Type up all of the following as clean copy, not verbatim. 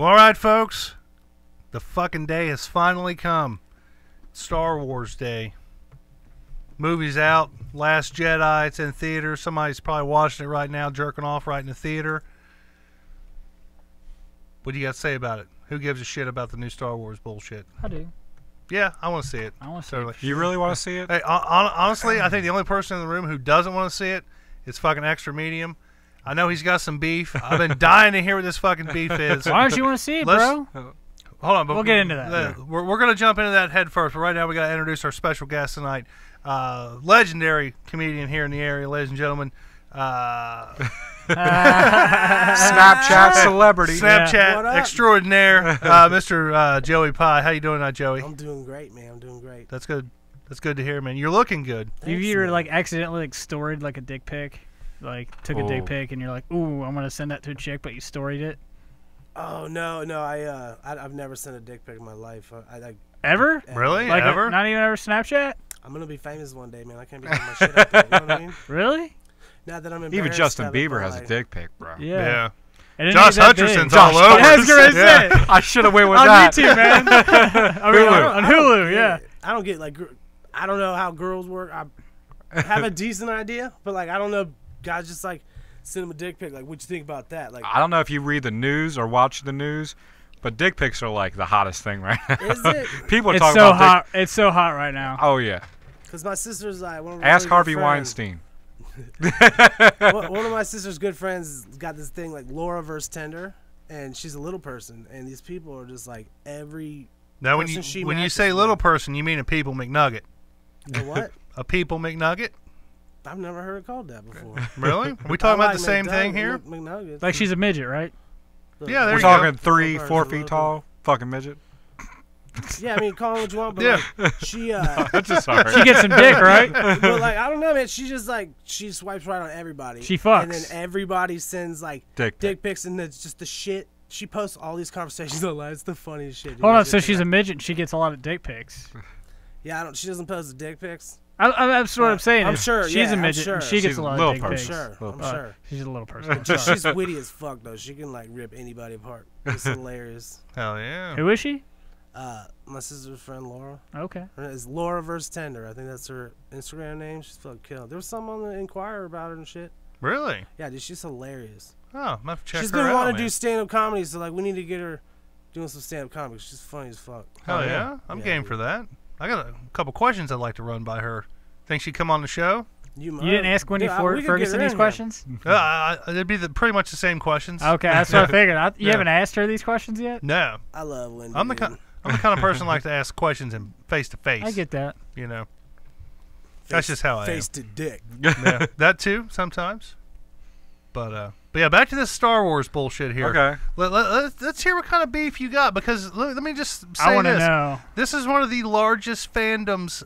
Well, all right, folks. The fucking day has finally come. Star Wars Day. Movie's out. Last Jedi. It's in theater. Somebody's probably watching it right now, jerking off right in the theater. What do you got to say about it? Who gives a shit about the new Star Wars bullshit? I do. Yeah, I want to see it. I want to totally. see it. You really want to see it? Hey, honestly, I think the only person in the room who doesn't want to see it is fucking Extra Medium. I know he's got some beef. I've been dying to hear what this fucking beef is. Why don't you want to see it, bro? Hold on. We'll get into that. We're going to jump into that head first, but right now we got to introduce our special guest tonight. Legendary comedian here in the area, ladies and gentlemen. Snapchat celebrity. Snapchat extraordinaire, Mr. Joey Pye. How you doing tonight, Joey? I'm doing great, man. I'm doing great. That's good. That's good to hear, man. You're looking good. You've either like accidentally like storied like a dick pic, like took a dick pic, and you're like, "Ooh, I'm gonna send that to a chick," but you storied it. Oh no, I've never sent a dick pic in my life. Ever? Really? Like ever? Not even ever Snapchat? I'm gonna be famous one day, man. I can't be putting my shit up there. You know what I mean? Really? Not that I'm embarrassed. Even Justin of it, Bieber but, has like, a dick pic, bro. Yeah. And Josh Hutcherson's all over. I was gonna say. I should have went with on that. YouTube, man. I mean, on Hulu, yeah. I don't get like, I don't know how girls work. I have a decent idea, but like, I don't know. Guys just like send them a dick pic. Like, what you think about that? Like, I don't know if you read the news or watch the news, but dick pics are like the hottest thing right now. is it? People are It's talking so about hot. It's so hot right now. Oh yeah. Because my sister's like one of my Ask really Harvey good friends. Weinstein. One of my sister's good friends got this thing like Laura versus Tender, and she's a little person, and these people are just like every. Now, when person she you matches say with. little person, you mean a people McNugget? A what? A people McNugget? I've never heard it called that before. Really? Are we talking about the same thing here? McNuggets. Like she's a midget, right? Yeah, there We're you talking go. 3, Little 4 person, feet tall, fucking midget. Yeah, I mean, call it what you want, but Yeah. like, she, I'm just sorry. She gets some dick, right? but like, I don't know, man. She just like she swipes right on everybody. She fucks. and then everybody sends like Dick pics, and it's just the shit. She posts all these conversations online. It's the funniest shit. Hold on. So she's a midget and she gets a lot of dick pics. Yeah, She doesn't post the dick pics. That's what I'm saying. I'm is sure, she's yeah, a I'm midget sure. and she gets She's a a lot little of dick I'm pics. sure. Little I'm sure. She's a little person. She's witty as fuck though. She can like rip anybody apart. It's hilarious. Hell yeah. Who is she? My sister's friend Laura. Okay. It's Laura versus Tender. I think that's her Instagram name. She's fucking killed. There was some on the Inquirer about her and shit. Really? Yeah, dude, she's hilarious. Oh, I'm gonna have to check She's her been out, wanting to man. do stand-up comedy, so like we need to get her doing some stand-up comedy. She's funny as fuck. Hell yeah. I'm Yeah, game dude. for that. I got a couple questions I'd like to run by her. Think she'd come on the show? You You didn't ask Wendy Dude, we could get Ferguson her these in questions? It'd be pretty much the same questions. Okay, that's what I figured. You Yeah. haven't asked her these questions yet? No. here. I love Wendy. I'm the dude. kind of person who likes to ask questions in face to face. I get that. You know. That's just how I am. Face to dick. Yeah, that too sometimes. But yeah, back to this Star Wars bullshit here. Okay. Let's hear what kind of beef you got, because let me just say I want to this. know. This is one of the largest fandoms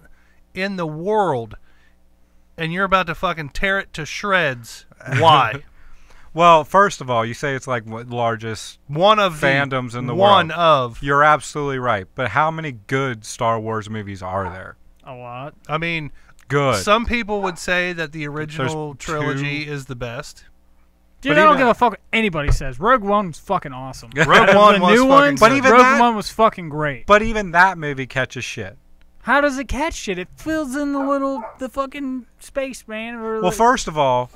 in the world, and you're about to fucking tear it to shreds. Why? Well, first of all, you say it's like what largest One of the fandoms in the one world. of. You're absolutely right. But how many good Star Wars movies are there? A lot. I mean, Good. some people would say that the original There's trilogy two. is the best. Dude, But I don't even- give a fuck what anybody says. Rogue One was fucking awesome. Rogue Out of One the was new fucking ones, good. But even Rogue that- One was fucking great. But even that movie catches shit. How does it catch shit? It fills in the fucking space, man. Or Well, like- first of all,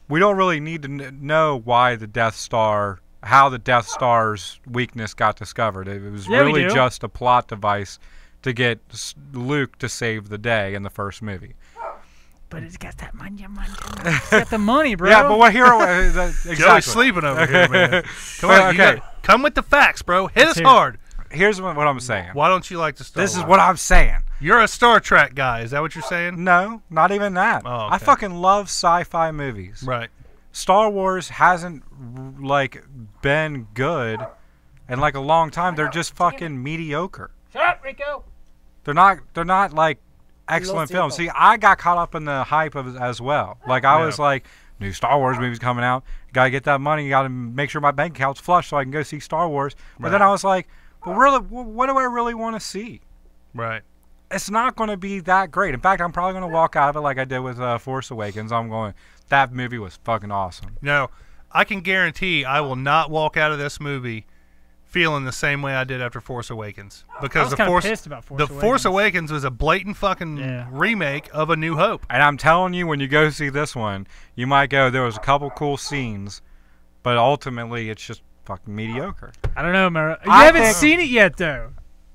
we don't really need to know why the Death Star, how the Death Star's weakness got discovered. It was Yeah, we really do. just a plot device to get Luke to save the day in the first movie. But it's got that money. It's got the money, bro. Yeah, but what hero? Joey's Exactly. sleeping over here, man. Come Well, on, you okay. come with the facts, bro. Hit us hear it. hard. Here's what I'm saying. Why don't you like the Star This is Wars? what I'm saying. You're a Star Trek guy. Is that what you're saying? No, not even that. Oh, I okay. fucking love sci-fi movies. Right. Star Wars hasn't like been good in like a long time. They're just fucking mediocre. Shut up, Rico. They're not like excellent Los films. Tiempos. See, I got caught up in the hype of it as well. Like I was like, new Star Wars movies coming out. Got to get that money. Got to make sure my bank account's flush so I can go see Star Wars. But then Right. I was like, but really, what do I really want to see? Right. It's not going to be that great. In fact, I'm probably going to walk out of it like I did with Force Awakens. I'm going, that movie was fucking awesome. No, I can guarantee I will not walk out of this movie feeling the same way I did after Force Awakens, I because was the kind of Force pissed about the Force Awakens was a blatant fucking Yeah. remake of A New Hope. And I'm telling you, when you go see this one, you might go, there was a couple cool scenes, but ultimately it's just fucking mediocre. I don't know, Mara. You I haven't think- seen it yet, though.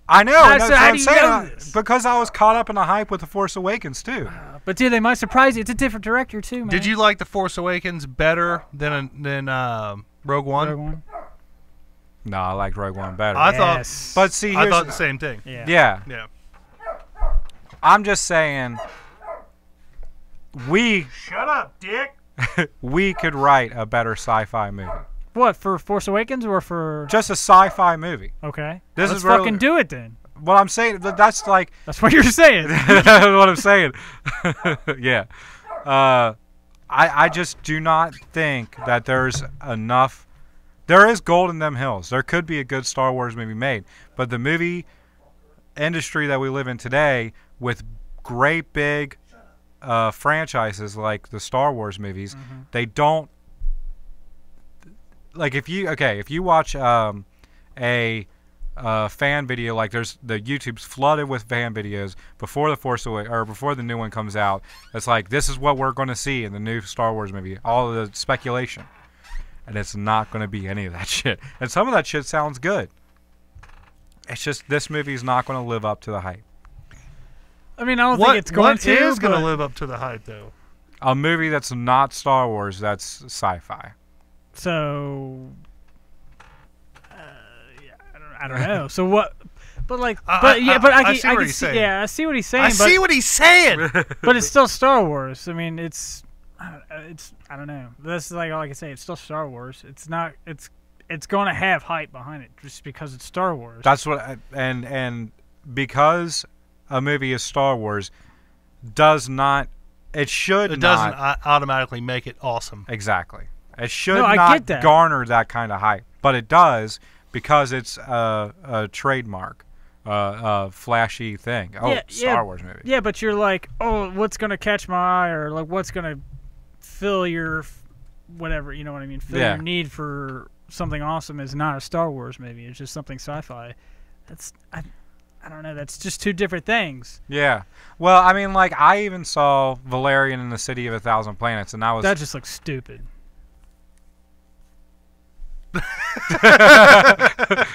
I know. How- That's so what how I'm do you saying. know this? Because I was caught up in the hype with The Force Awakens, too. But dude, they might surprise you. It's a different director too, man. Did you like the Force Awakens better than Rogue One? Rogue One? No, I liked Rogue One better. I Yes. But see, I here's thought the same thing. Yeah. yeah, Yeah. I'm just saying, we Shut up, Dick. we could write a better sci-fi movie. What, for Force Awakens or for? Just a sci-fi movie. Okay. This Let's is really- fucking do it then. What I'm saying, that's like That's what you're saying. that's what I'm saying. Yeah. I just do not think that there's enough. There is gold in them hills. There could be a good Star Wars movie made, but the movie industry that we live in today, with great big franchises like the Star Wars movies, they don't. Like if you watch a fan video, like there's the YouTube's flooded with fan videos before the Force Awakens or before the new one comes out. It's like, this is what we're going to see in the new Star Wars movie. All of the speculation, and it's not going to be any of that shit. And some of that shit sounds good. It's just this movie's not going to live up to the hype. I mean, I don't think it's going What to. is going to but- live up to the hype, though? A movie that's not Star Wars, that's sci-fi. So, yeah, I don't know. So what? But like, I see what can he's see, saying. yeah, I see what he's saying. I but, see what he's saying. but it's still Star Wars. I mean, I don't know. That's like all I can say. It's still Star Wars. It's not. It's going to have hype behind it just because it's Star Wars. That's what, and because a movie is Star Wars, does not. It should It not. doesn't automatically make it awesome. Exactly. It should No, I not get that. garner that kind of hype, but it does because it's a trademark, a flashy thing. Oh, Yeah, Star Wars movie. Yeah, but you're like, oh, what's going to catch my eye, or like what's going to fill your whatever, you know what I mean? Fill your need for something awesome is not a Star Wars movie. It's just something sci-fi. I don't know. That's just two different things. Yeah. Well, I mean, like, I even saw Valerian in the City of a Thousand Planets, and That just looks stupid.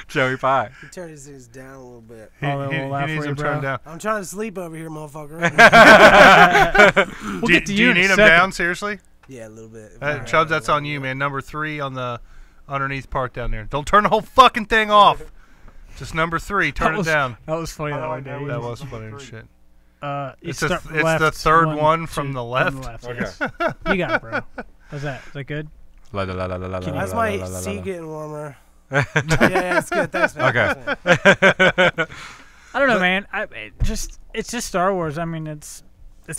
Joey Pie. He turned his things down a little bit. He, Oh, he- we'll laugh he needs for you, them turned bro. down. I'm trying to sleep over here, motherfucker. We'll do, get to do you you in a need them second. down, seriously? Yeah, a little bit. Chubbs, that's on you, man. Number 3 on the underneath part down there. Don't turn the whole fucking thing off. Just number 3. Turn it down. That was funny that way, Dave. That was funny as shit. You It's start the third one from two, the left. Yes. You got it, bro. How's that? Is that good? La, la, la, la, la, la, la, Why's la, my la, la, la, seat la. getting warmer? Yeah, it's good. Thanks, man. Okay. I don't know, man. It's just Star Wars. I mean, it's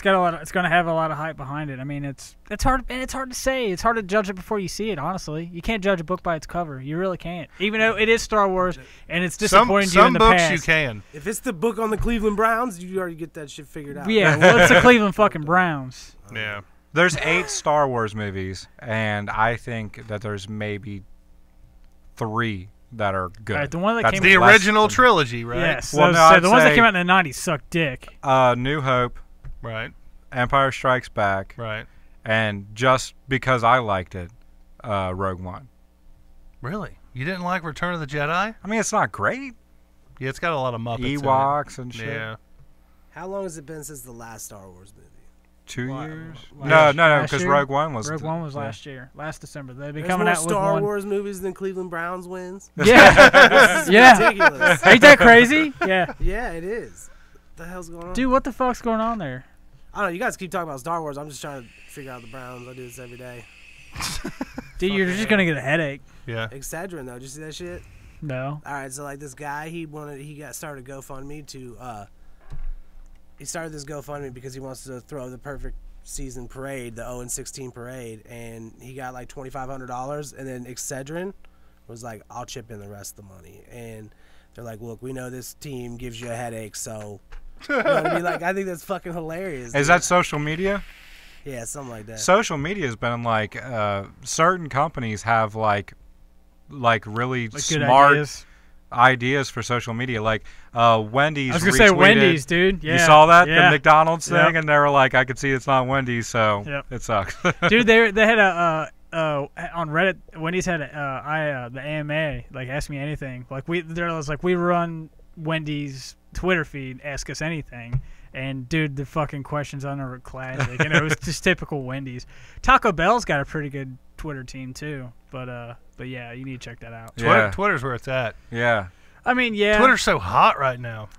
got a lot. It's going to have a lot of hype behind it. I mean, it's hard. And it's hard to say. It's hard to judge it before you see it. Honestly, you can't judge a book by its cover. You really can't. Even though it is Star Wars and it's disappointing to you in Some the books past. you can. If it's the book on the Cleveland Browns, you already get that shit figured out. Yeah, well, it's the Cleveland fucking Browns. Yeah. There's 8 Star Wars movies, and I think that there's maybe 3 that are good. All right, the one that That's came The less original than- trilogy, right? Yes. Well, so, no, so I'd the ones that say- came out in the '90s suck dick. New Hope, Right. Empire Strikes Back, Right. and just because I liked it, Rogue One. Really? You didn't like Return of the Jedi? I mean, it's not great. Yeah, it's got a lot of Muppets Ewoks and in shit. it. Yeah. How long has it been since the last Star Wars movie? 2 Why- years? last- No, last because year? Rogue One was. Rogue One was last year, last December. They've been There's coming more out with Star one. Wars movies than Cleveland Browns wins. Yeah, yeah. Ridiculous. Ain't that crazy? Yeah. Yeah, it is. What the hell's going on? Dude, what the fuck's going on there? I don't know. You guys keep talking about Star Wars. I'm just trying to figure out the Browns. I do this every day. Dude, you're just gonna get a headache. Yeah. Excedrin, though. Did you see that shit? No. All right, so like this guy, he started a GoFundMe to he started this GoFundMe because he wants to throw the perfect season parade, the 0-16 parade, and he got like $2,500, and then Excedrin was like, I'll chip in the rest of the money, and they're like, look, we know this team gives you a headache, so you know what I mean? Like, I think that's fucking hilarious. Is dude. that social media? Yeah, something like that. Social media has been like certain companies have like really Like good smart ideas. ideas for social media. Like Wendy's. I was gonna say retweeted- Wendy's, dude. Yeah. You saw that Yeah. the McDonald's thing, Yep. and they were like, "I could see it's not Wendy's, so Yep. it sucks." Dude, they had a on Reddit. Wendy's had the AMA like ask me anything. Like there was like we run Wendy's Twitter feed, ask us anything. And dude, the fucking questions on there were classic. And it was just typical Wendy's. Taco Bell's got a pretty good Twitter team too. But yeah, you need to check that out. Yeah. Twitter's where it's at. Yeah. I mean, yeah. Twitter's so hot right now.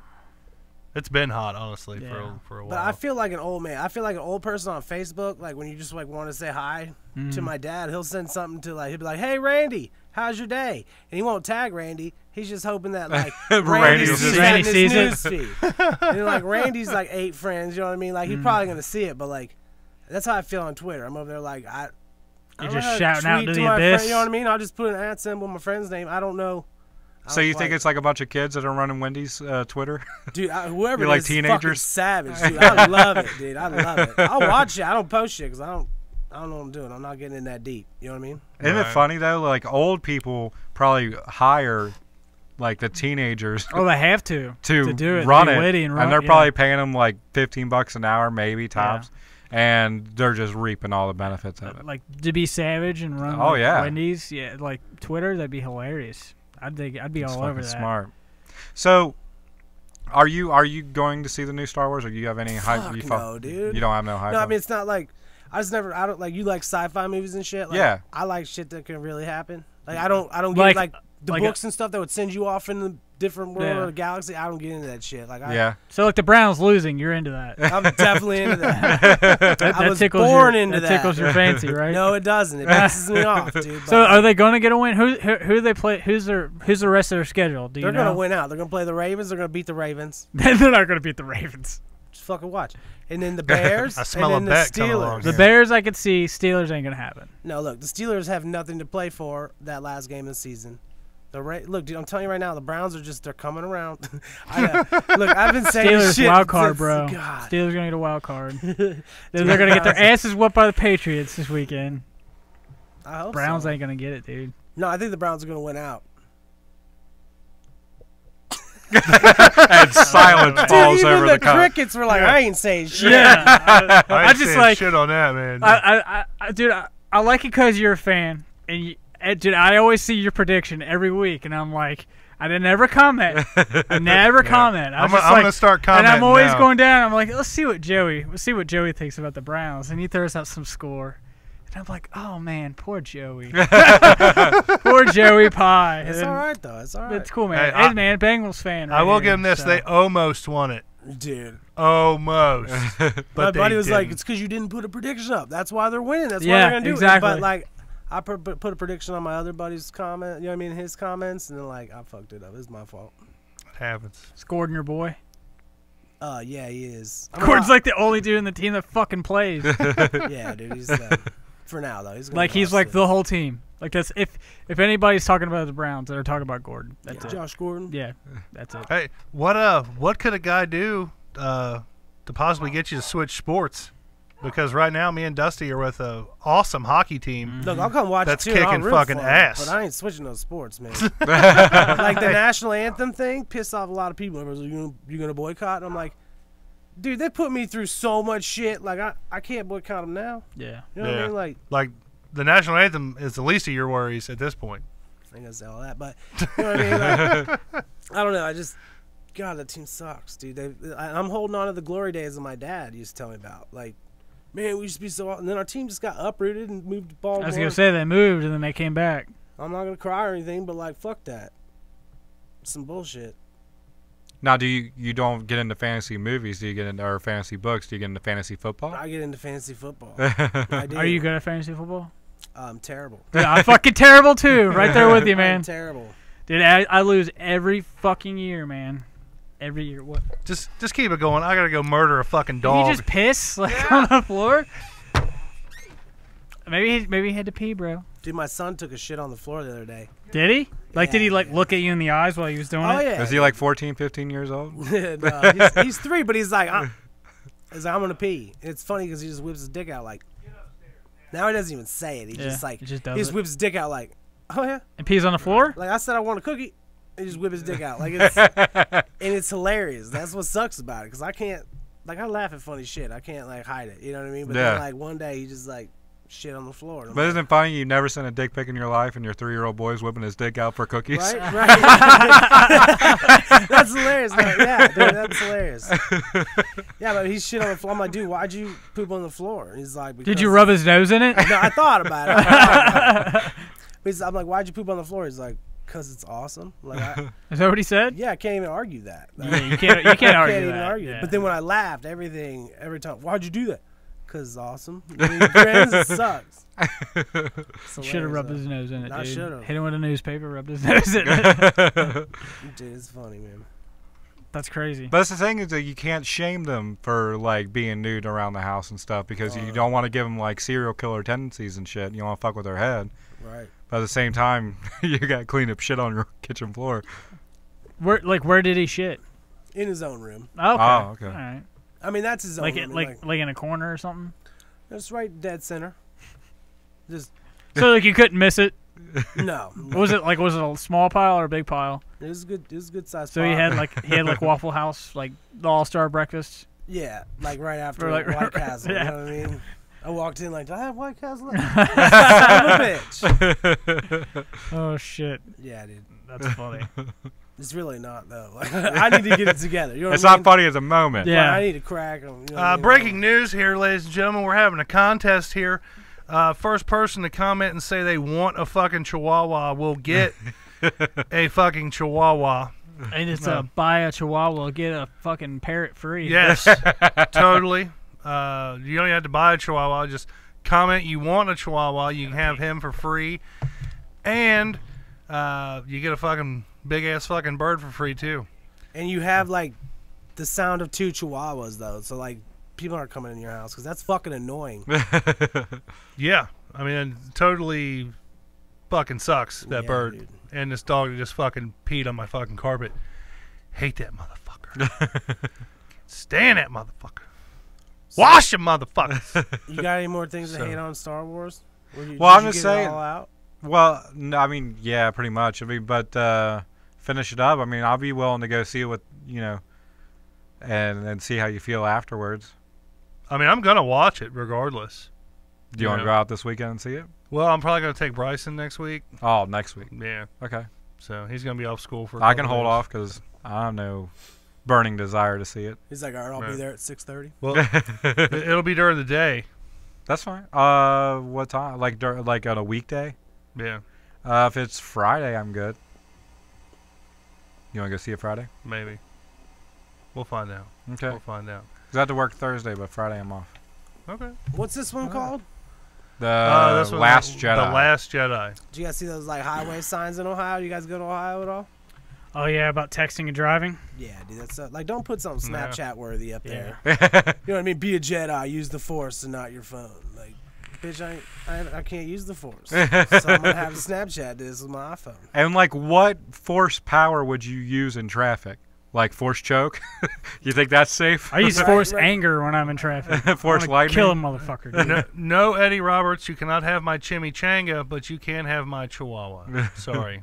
It's been hot, honestly, Yeah. for a while. But I feel like an old man. I feel like an old person on Facebook. Like when you just like want to say hi to my dad, he'll send something to like he'll be like, "Hey Randy, how's your day?" And he won't tag Randy. He's just hoping that like Randy Randy sees that in sees it. his news feed. And like Randy's like 8 friends. You know what I mean? Like he's probably gonna see it, but like that's how I feel on Twitter. I'm over there like I You're don't know just how shouting out tweet to the my abyss. friend, you know what I mean? I'll just put an @ symbol, my friend's name. I don't know. So you think it's like a bunch of kids that are running Wendy's Twitter? Dude, whoever You're it like is is fucking teenagers? savage, dude. I love it, dude. I love it. I'll watch it. I don't post shit because I don't know what I'm doing. I'm not getting in that deep. You know what I mean? Isn't it Right. funny though? Like old people probably hire like the teenagers Oh, they have to to do it. run be it, witty and run, they're yeah. probably paying them like $15 an hour, maybe tops, and they're just reaping all the benefits of it. like to be savage and run. Oh, like, yeah. Wendy's, yeah, like Twitter. That'd be hilarious. I'd be It's all over fucking that. smart. So, are you going to see the new Star Wars, or do you have any hype? Fuck You no, dude. You don't have no hype. No, I on mean it? it's not like I don't like you like sci-fi movies and shit. Like, Yeah. I like shit that can really happen. Like I don't get Like- like the like books and stuff that would send you off in the different world Yeah. or the galaxy. I don't get into that shit. Like Yeah. So like the Browns losing, you're into that. I'm definitely into that. I was tickles born your, into that that. tickles your fancy, right? No, it doesn't. It pisses me off, dude. So But, are they going to get a win? Who they play? Who's the rest of their schedule? Do you they're know? gonna win out. They're gonna play the Ravens. They're gonna beat the Ravens. They're not going to beat the Ravens. Just fucking watch. And then the Bears. I smell and a then bet the coming along Steelers. The Yeah. Bears, I could see. Steelers ain't going to happen. No, look, the Steelers have nothing to play for that last game of the season. Look, dude, I'm telling you right now, the Browns are they're coming around. Look, I've been saying Steelers shit wild card, since- bro. God. Steelers going to get a wild card. They're going to get their asses whooped by the Patriots this weekend. I hope Browns so. ain't going to get it, dude. No, I think the Browns are going to win out. And silence Dude, falls even over the the cup. crickets were like, I ain't saying shit. Yeah. I I ain't just saying like- shit on that, man. Dude, I like it because you're a fan. And dude, I always see your prediction every week, and I'm like, I didn't ever comment. I never comment. I was I'm just like, gonna start and commenting I'm always now. going down. I'm like, let's see what Joey thinks about the Browns, and he throws out some score, and I'm like, oh man, poor Joey, poor Joey Pie. It's And all right, though. It's all right. It's cool, man. Hey, Hey, I- man, Bengals fan. I right will here, give him this. so. They almost won it. Dude. Almost. My But buddy they was like, didn't. it's because you didn't put a prediction up. That's why they're winning. That's why Yeah, they're going to do exactly. it. But, like, I put a prediction on my other buddy's comment, you know what I mean, his comments, and then, like, I fucked it up. It's my fault. It happens. It's Gordon, your boy. Yeah, he is. Gordon's like the only dude in the team that fucking plays. Yeah, dude. He's, for now, though. He's gonna Like be he's lost like soon. the whole team. Like that's if anybody's talking about the Browns, they're talking about Gordon. That's it. Josh Gordon. Yeah, that's it. Hey, what could a guy do to possibly get you to switch sports? Because right now, me and Dusty are with a awesome hocky team. Look, I'll come watch That's it too. and I'll kicking root fucking for 'em, ass. But I ain't switching those sports, man. Like the national anthem thing pissed off a lot of people. Everyone's like, you gonna boycott? And I'm like, dude, they put me through so much shit. Like I can't boycott them now. Yeah. You know what I mean? Like Like the national anthem is the least of your worries at this point. I ain't gonna say all that, but you know what I mean? Like, I don't know. I just God, that team sucks, dude. I'm holding on to the glory days that my dad used to tell me about. Like, man, we used to be so. And then our team just got uprooted and moved to I Baltimore. was gonna say they moved and then they came back. I'm not gonna cry or anything, but like, fuck that. Some bullshit. Now, do you don't get into fantasy movies? Do you get into or fantasy books? Do you get into fantasy football? I get into fantasy football. I do. Are you good at fantasy football? I'm terrible. Yeah, I'm fucking terrible too. Right there with you, man. I'm terrible. Dude, I lose every fucking year, man. Every year. What? Just keep it going. I gotta go murder a fucking Did dog. he just piss like on the floor? Maybe he had to pee, bro. Dude, my son took a shit on the floor the other day. Did he? Like, did he Yeah, like yeah. look at you in the eyes while he was doing Oh it? yeah. Is he like 14, 15 years old? No, he's 3, but he's like, I'm gonna pee. And it's funny because he just whips his dick out like. Now he doesn't even say it. He Yeah, just like he just does he just it. whips his dick out like, oh yeah. And pees on the floor? Like I said, I want a cookie. He just whip his dick out. Like it's and it's hilarious. That's what sucks about it, because I can't, like, I laugh at funny shit. I can't like hide it. You know what I mean? But then, like, one day he just like shit on the floor. But isn't it funny you never sent a dick pic in your life and your 3-year-old boy's whipping his dick out for cookies? Right. That's hilarious. Like, yeah, dude, that's hilarious. Yeah, but he's shit on the floor. I'm like, dude, why'd you poop on the floor? And he's like, Did you rub his nose in it? No, I thought about it. I'm like, why'd you poop on the floor? He's like, because it's awesome. Like, Is that what he said? yeah, I can't even argue that. Like, Yeah, you can't argue that. Yeah. But then when I laughed, every time, why'd you do that? Because it's awesome. I mean, friends, it sucks. Should have rubbed his nose in it, I dude. should've. Hit him with a newspaper, rubbed his nose in it. Dude, it's funny, man. That's crazy. But that's the thing, is that you can't shame them for like being nude around the house and stuff, because you don't want to give them like serial killer tendencies and shit. You want to fuck with their head. Right. But at the same time, you got to clean up shit on your kitchen floor. Where did he shit? In his own room. Okay. Oh, okay. All right. I mean, that's his own room. Like in a corner or something. That's right, dead center. Just So like you couldn't miss it. no. Was it a small pile or a big pile? It was good. It was a good size. So he had like Waffle House, like the All-Star breakfast. Yeah, like right after Or like- White Castle. yeah. You know what I mean? I walked in like, do I have White Castle? Son of a bitch. Oh shit, Yeah, dude. that's funny. It's really not though. I need to get it together. You know what It's I mean? not funny as a moment. Yeah. Like, I need to crack them. You know what I mean? Breaking news here, ladies and gentlemen. We're having a contest here. First person to comment and say they want a fucking chihuahua will get a fucking chihuahua. And it's buy a Chihuahua, get a fucking parrot free. Yes, totally. You don't even have to buy a chihuahua. Just comment you want a chihuahua. You can have him for free. And you get a fucking big-ass fucking bird for free, too. And you have like the sound of 2 chihuahuas though, so like people aren't coming in your house because that's fucking annoying. Yeah. I mean, it totally fucking sucks, that Yeah, bird. dude. And this dog that just fucking peed on my fucking carpet. Hate that motherfucker. Stand that motherfucker. Wash him, motherfuckers. You got any more things to So- hate on Star Wars? Well, I'm just get it saying- all out? Well, no, I mean, yeah, pretty much. I mean, but finish it up. I mean, I'll be willing to go see it with, and see how you feel afterwards. I mean, I'm going to watch it regardless. Do you want to go out this weekend and see it? Well, I'm probably going to take Bryson next week. Oh, next week. Yeah. Okay. So he's going to be off school for a I can couple hold days. off because I have no burning desire to see it. He's like, all right, I'll be Right. there at 6:30. Well, it'll be during the day. That's fine. What time? Like on a weekday? Yeah, If it's Friday, I'm good. You want to go see it Friday? maybe. We'll find out. Okay. We'll find out. 'Cause I have to work Thursday, but Friday I'm off. Okay. What's this one called? The This one, Last Jedi. The Last Jedi. Do you guys see those like highway signs in Ohio? You guys go to Ohio at all? Oh yeah, about texting and driving. Yeah, dude. That's like, don't put something No. Snapchat worthy up Yeah. there. You know what I mean? Be a Jedi. Use the Force and not your phone. Like, bitch, I can't use the Force, so I'm gonna have to Snapchat this with my iPhone. And like, what force power would you use in traffic? Like force choke? You think that's safe? I use Right, force right. anger when I'm in traffic. Force I wanna lightning? Kill a motherfucker. Dude. No, Eddie Roberts, you cannot have my chimichanga, but you can have my chihuahua. Sorry.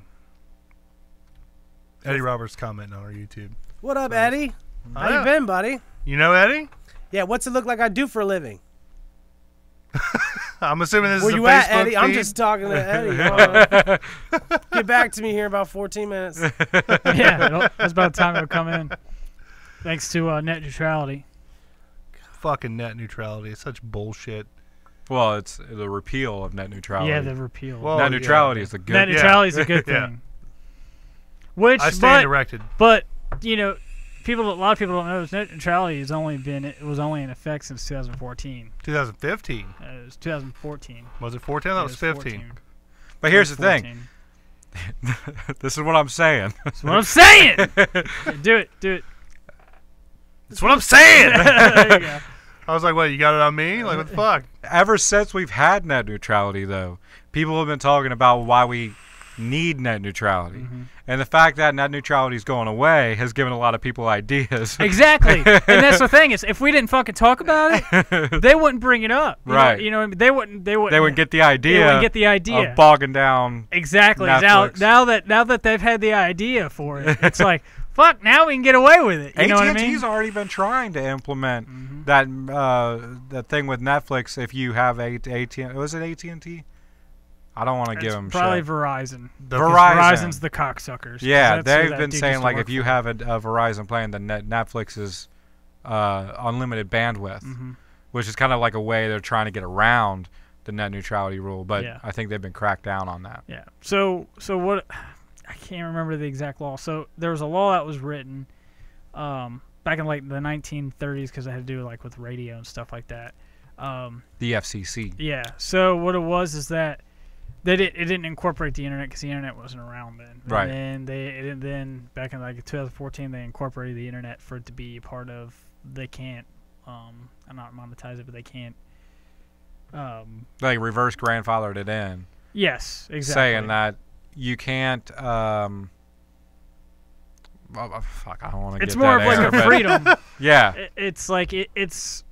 Eddie Roberts commenting on our YouTube. What up, Eddie? How Yeah. you been, buddy? You know Eddie? Yeah, what's it look like I do for a living? I'm assuming this Where is a you at, Facebook Eddie? I'm feed? just talking to Eddie. Get back to me here in about 14 minutes. Yeah, that's about the time it'll come in. Thanks to net neutrality. Fucking net neutrality. It's such bullshit. Well, it's the repeal of net neutrality. Yeah, the repeal. Well, net yeah. neutrality is the good. Net neutrality is a good Yeah. thing. Which, I stand erected. but a lot of people don't know net neutrality was only in effect since 2014. 2015. It was 2014. Was it 14? That was 15. But here's the thing. This is what I'm saying. That's what I'm saying. Do it. That's what I'm saying. There you go. I was like, what, you got it on me? Like, what the fuck? Ever since we've had net neutrality, though, people have been talking about why we, need net neutrality. And the fact that net neutrality is going away has given a lot of people ideas. Exactly. And that's the thing is, if we didn't fucking talk about it, they wouldn't bring it up. Right. You know what I mean? They wouldn't get the idea. They wouldn't get the idea Of bogging down. Exactly. Netflix. Now that they've had the idea for it, it's like, fuck, now we can get away with it. You know what I mean? AT&T's already been trying to implement that thing with Netflix. If you have AT&T, was it AT&T? I don't want to give them probably shit. Verizon. Verizon. Verizon's the cocksuckers. Yeah, they've been saying like if you have a Verizon plan, then Netflix is unlimited bandwidth, which is kind of like a way they're trying to get around the net neutrality rule. But I think they've been cracked down on that. Yeah. So what? I can't remember the exact law. So there was a law that was written back in like the 1930s because it had to do like with radio and stuff like that. The FCC. Yeah. So what it was is that it didn't incorporate the internet because the internet wasn't around then. Right. And then back in like 2014 they incorporated the internet for it to be part of. They can't not monetize it, but they can't. Like reverse grandfathered it in. Yes, exactly. Saying that you can't. Fuck, I don't want to. It's more of like a freedom. Yeah. It's like it's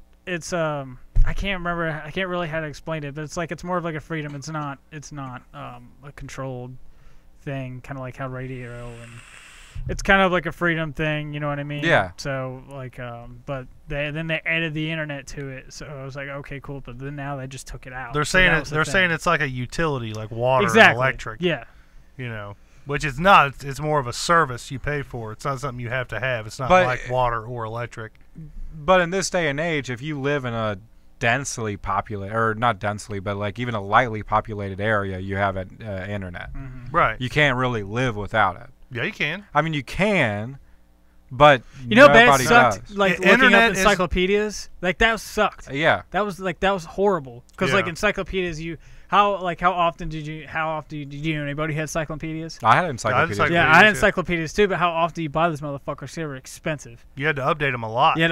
I can't remember. I can't really how to explain it, but it's like it's more of like a freedom. It's not a controlled thing, kind of like how radio and it's kind of like a freedom thing. You know what I mean? Yeah. So like but then they added the internet to it, so I was like, okay, cool. But then now they just took it out. They're saying saying it's like a utility, like water and electric. Yeah. You know, which it's not. It's more of a service you pay for. It's not something you have to have. It's not like water or electric. But in this day and age, if you live in a densely populated, or not densely, but like even a lightly populated area, you have internet. Right. You can't really live without it. Yeah, you can. I mean, you can, but you know, bad nobody sucked. does. Like looking up encyclopedias, like that sucked. Yeah. That was horrible because like encyclopedias, how often did you know anybody had encyclopedias? I had encyclopedias. Yeah, I had encyclopedias too, but how often do you buy those motherfuckers? They were expensive. You had to update them a lot. Yeah,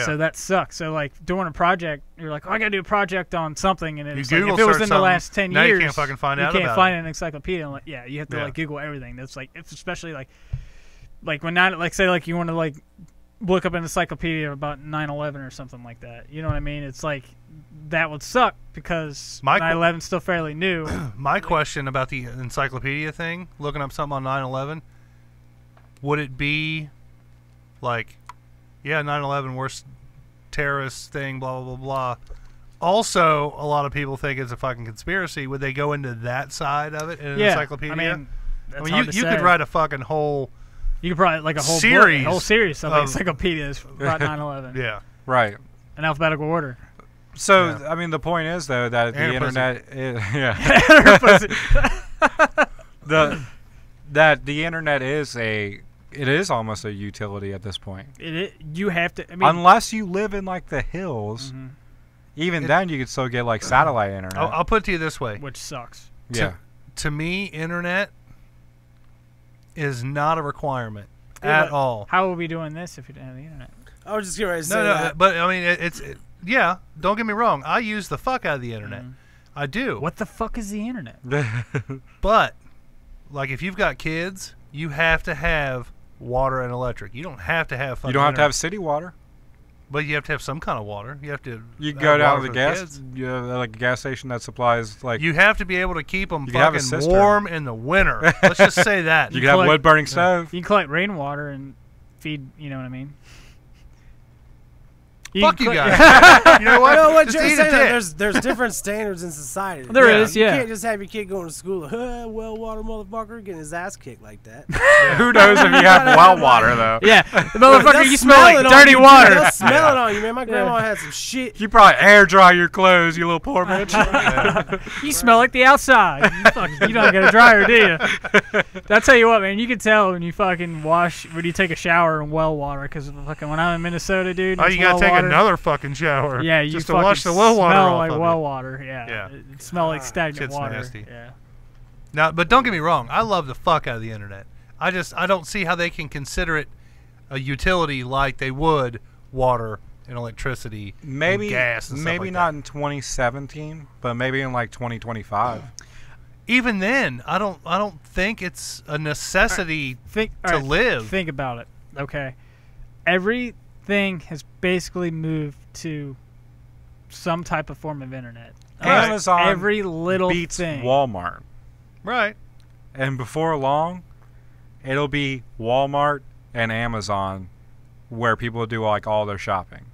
so that sucks. So like doing a project, you're like, oh, I gotta do a project on something, and it's like, if it was in the last 10 years, you can't fucking find out about it. You can't find an encyclopedia. And, like, yeah, you have to like Google everything. That's like, it's especially like when say like you want to like look up an encyclopedia about 9/11 or something like that. You know what I mean? It's like that would suck because 9/11's still fairly new. My question about the encyclopedia thing, looking up something on 9/11, would it be like, 9/11 worst terrorist thing, blah blah blah blah. Also, a lot of people think it's a fucking conspiracy. Would they go into that side of it in an encyclopedia? I mean, you could write a fucking whole. You could probably like a whole series of encyclopedias about 9/11. Yeah, right. In alphabetical order. So I mean, the point is though that the internet, that the internet is almost a utility at this point. You have to. I mean, unless you live in like the hills, even then you could still get like satellite internet. I'll put it to you this way, which sucks. Yeah. To me, internet is not a requirement at all. How are we doing this if we didn't have the internet? I was just going to say that. But I mean, yeah, don't get me wrong. I use the fuck out of the internet. I do. What the fuck is the internet? But, like, if you've got kids, you have to have water and electric. You don't have to have fucking You don't have to have city water. But you have to have some kind of water. You have to. You go down to the gas, like a gas station that supplies like. You have to be able to keep them fucking warm in the winter. Let's just say that. You can have wood burning stove. You can collect rainwater and feed. You know what I mean? Fuck you guys. You know what? No, what you're saying, there's different standards in society. There is, You can't just have your kid going to school, well water motherfucker, getting his ass kicked like that. Who knows if you have well water, though? Yeah, the motherfucker, you smell like dirty water. They'll smell it on you, man. My grandma had some shit. You probably air dry your clothes, you little poor bitch. You smell like the outside. You don't get a dryer, do you? I tell you what, man, you can tell when you fucking when you take a shower in well water, because fucking when I'm in Minnesota, dude. Oh, you gotta take another fucking shower. Yeah, you just to wash the well water smell off like of well it. water. Yeah, it smell like stagnant water. Nasty. Yeah. Now, but don't get me wrong. I love the fuck out of the internet. I don't see how they can consider it a utility like they would water and electricity, and gas, and stuff maybe like not that. in 2017, but maybe in like 2025. even then, I don't think it's a necessity to live. Think about it. Okay, everything has basically moved to some type of form of internet. Amazon every little beats thing. Walmart. Right. And before long, it'll be Walmart and Amazon where people do like all their shopping.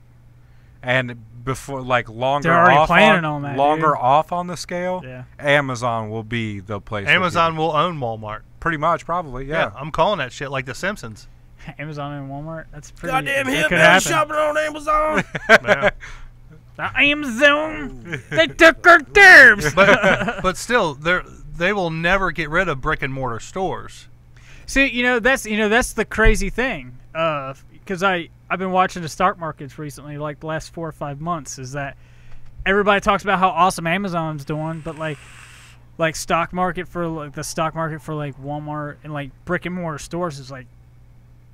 And before, like, longer They're already off planning on that, longer dude. off on the scale, Yeah. Amazon will be the place. Amazon will own Walmart. Pretty much, probably, yeah. I'm calling that shit like The Simpsons. Amazon and Walmart. That's pretty. Goddamn it hip could man happen. shopping on Amazon. Yeah. The Amazon. They took our dibs. But still, they will never get rid of brick and mortar stores. See, that's the crazy thing. Because I've been watching the stock markets recently, like the last 4 or 5 months, is that everybody talks about how awesome Amazon's doing, but like the stock market for Walmart and like brick and mortar stores is like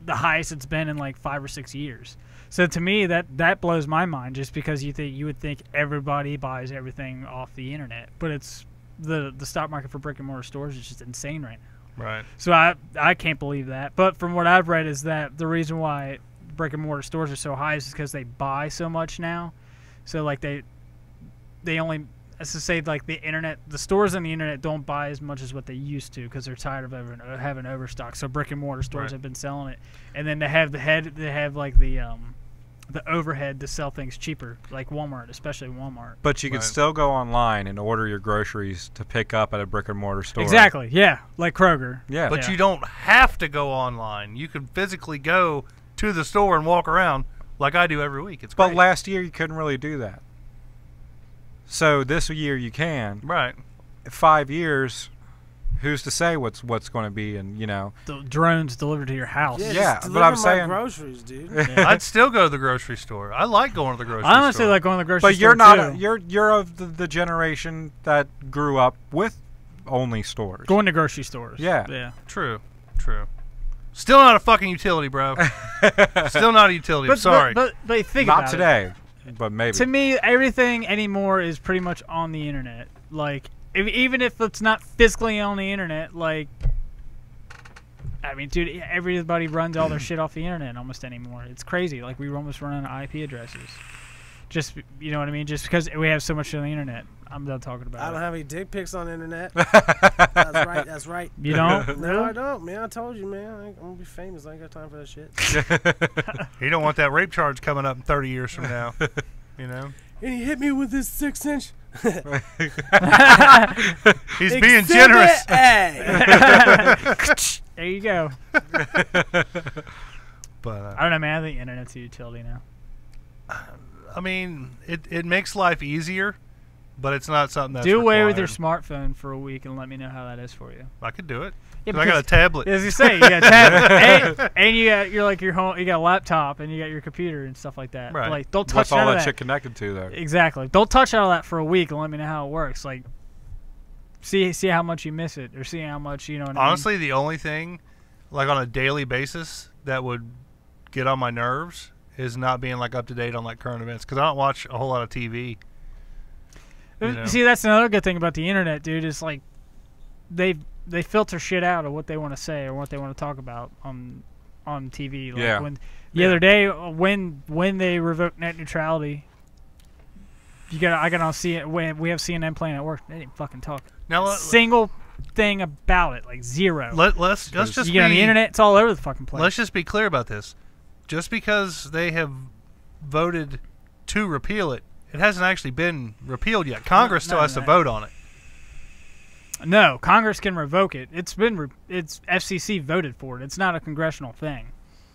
the highest it's been in like 5 or 6 years. So to me, that blows my mind, just because you would think everybody buys everything off the internet, but it's the stock market for brick and mortar stores is just insane right now. Right. So I can't believe that. But from what I've read is that the reason why brick and mortar stores are so high is because they buy so much now. So like they only, as to say, like the stores on the internet don't buy as much as what they used to because they're tired of having overstock. So brick and mortar stores have been selling it, and then they have the overhead to sell things cheaper, like Walmart, especially Walmart. But you can still go online and order your groceries to pick up at a brick and mortar store. Exactly, yeah, like Kroger. Yeah. But you don't have to go online. You can physically go to the store and walk around like I do every week. It's great. But last year you couldn't really do that. So this year you can. Right. 5 years, who's to say what's going to be, and The drones delivered to your house. Yeah, just but I'm deliver my saying- groceries, dude. Yeah. I'd still go to the grocery store. I like going to the grocery store. I honestly like going to the grocery But store you're not too. you're of the generation that grew up with only stores. Going to grocery stores. Yeah. Yeah. True. Still not a fucking utility, bro. Still not a utility. I'm sorry. But think Not about today, but maybe. it. To me, everything anymore is pretty much on the internet. Like, even if it's not physically on the internet, like, I mean, dude, everybody runs all their shit off the internet almost anymore. It's crazy. Like, we almost run out of IP addresses. Just, you know what I mean? Just because we have so much on the internet. I'm done talking about it. I don't have any dick pics on the internet. That's right. You don't? No, I don't, man. I told you, man. I'm gonna be famous. I ain't got time for that shit. You don't want that rape charge coming up in 30 years from now. You know? And he hit me with this 6-inch. He's being Exhibit generous. A. There you go. But I don't know, man. I think internet's a utility now. I mean, it makes life easier, but it's not something that's Do away with your required. smartphone for a week and let me know how that is for you. I could do it. Yeah, 'Cause I got a tablet. As you say, you got a tablet, and you got your home, you got a laptop, and you got your computer and stuff like that. Right. Like, don't touch What's all none of that that. shit connected to, though? Exactly. Don't touch all that for a week and let me know how it works. Like, see how much you miss it, or see how much you know. What Honestly, the only thing, like on a daily basis, that would get on my nerves is not being like up to date on like current events, because I don't watch a whole lot of TV. I mean? You know? See, that's another good thing about the internet, dude. Is like they filter shit out of what they want to say or what they want to talk about on TV. Like Yeah. When the other day, when they revoked net neutrality, I got on see it when we have CNN playing at work. They didn't fucking talk Now single thing about it, like zero. let's just you get on the internet, it's all over the fucking place. Let's just be clear about this. Just because they have voted to repeal it, it hasn't actually been repealed yet. Congress still has to vote on it. No, Congress can revoke it. It's FCC voted for it. It's not a congressional thing.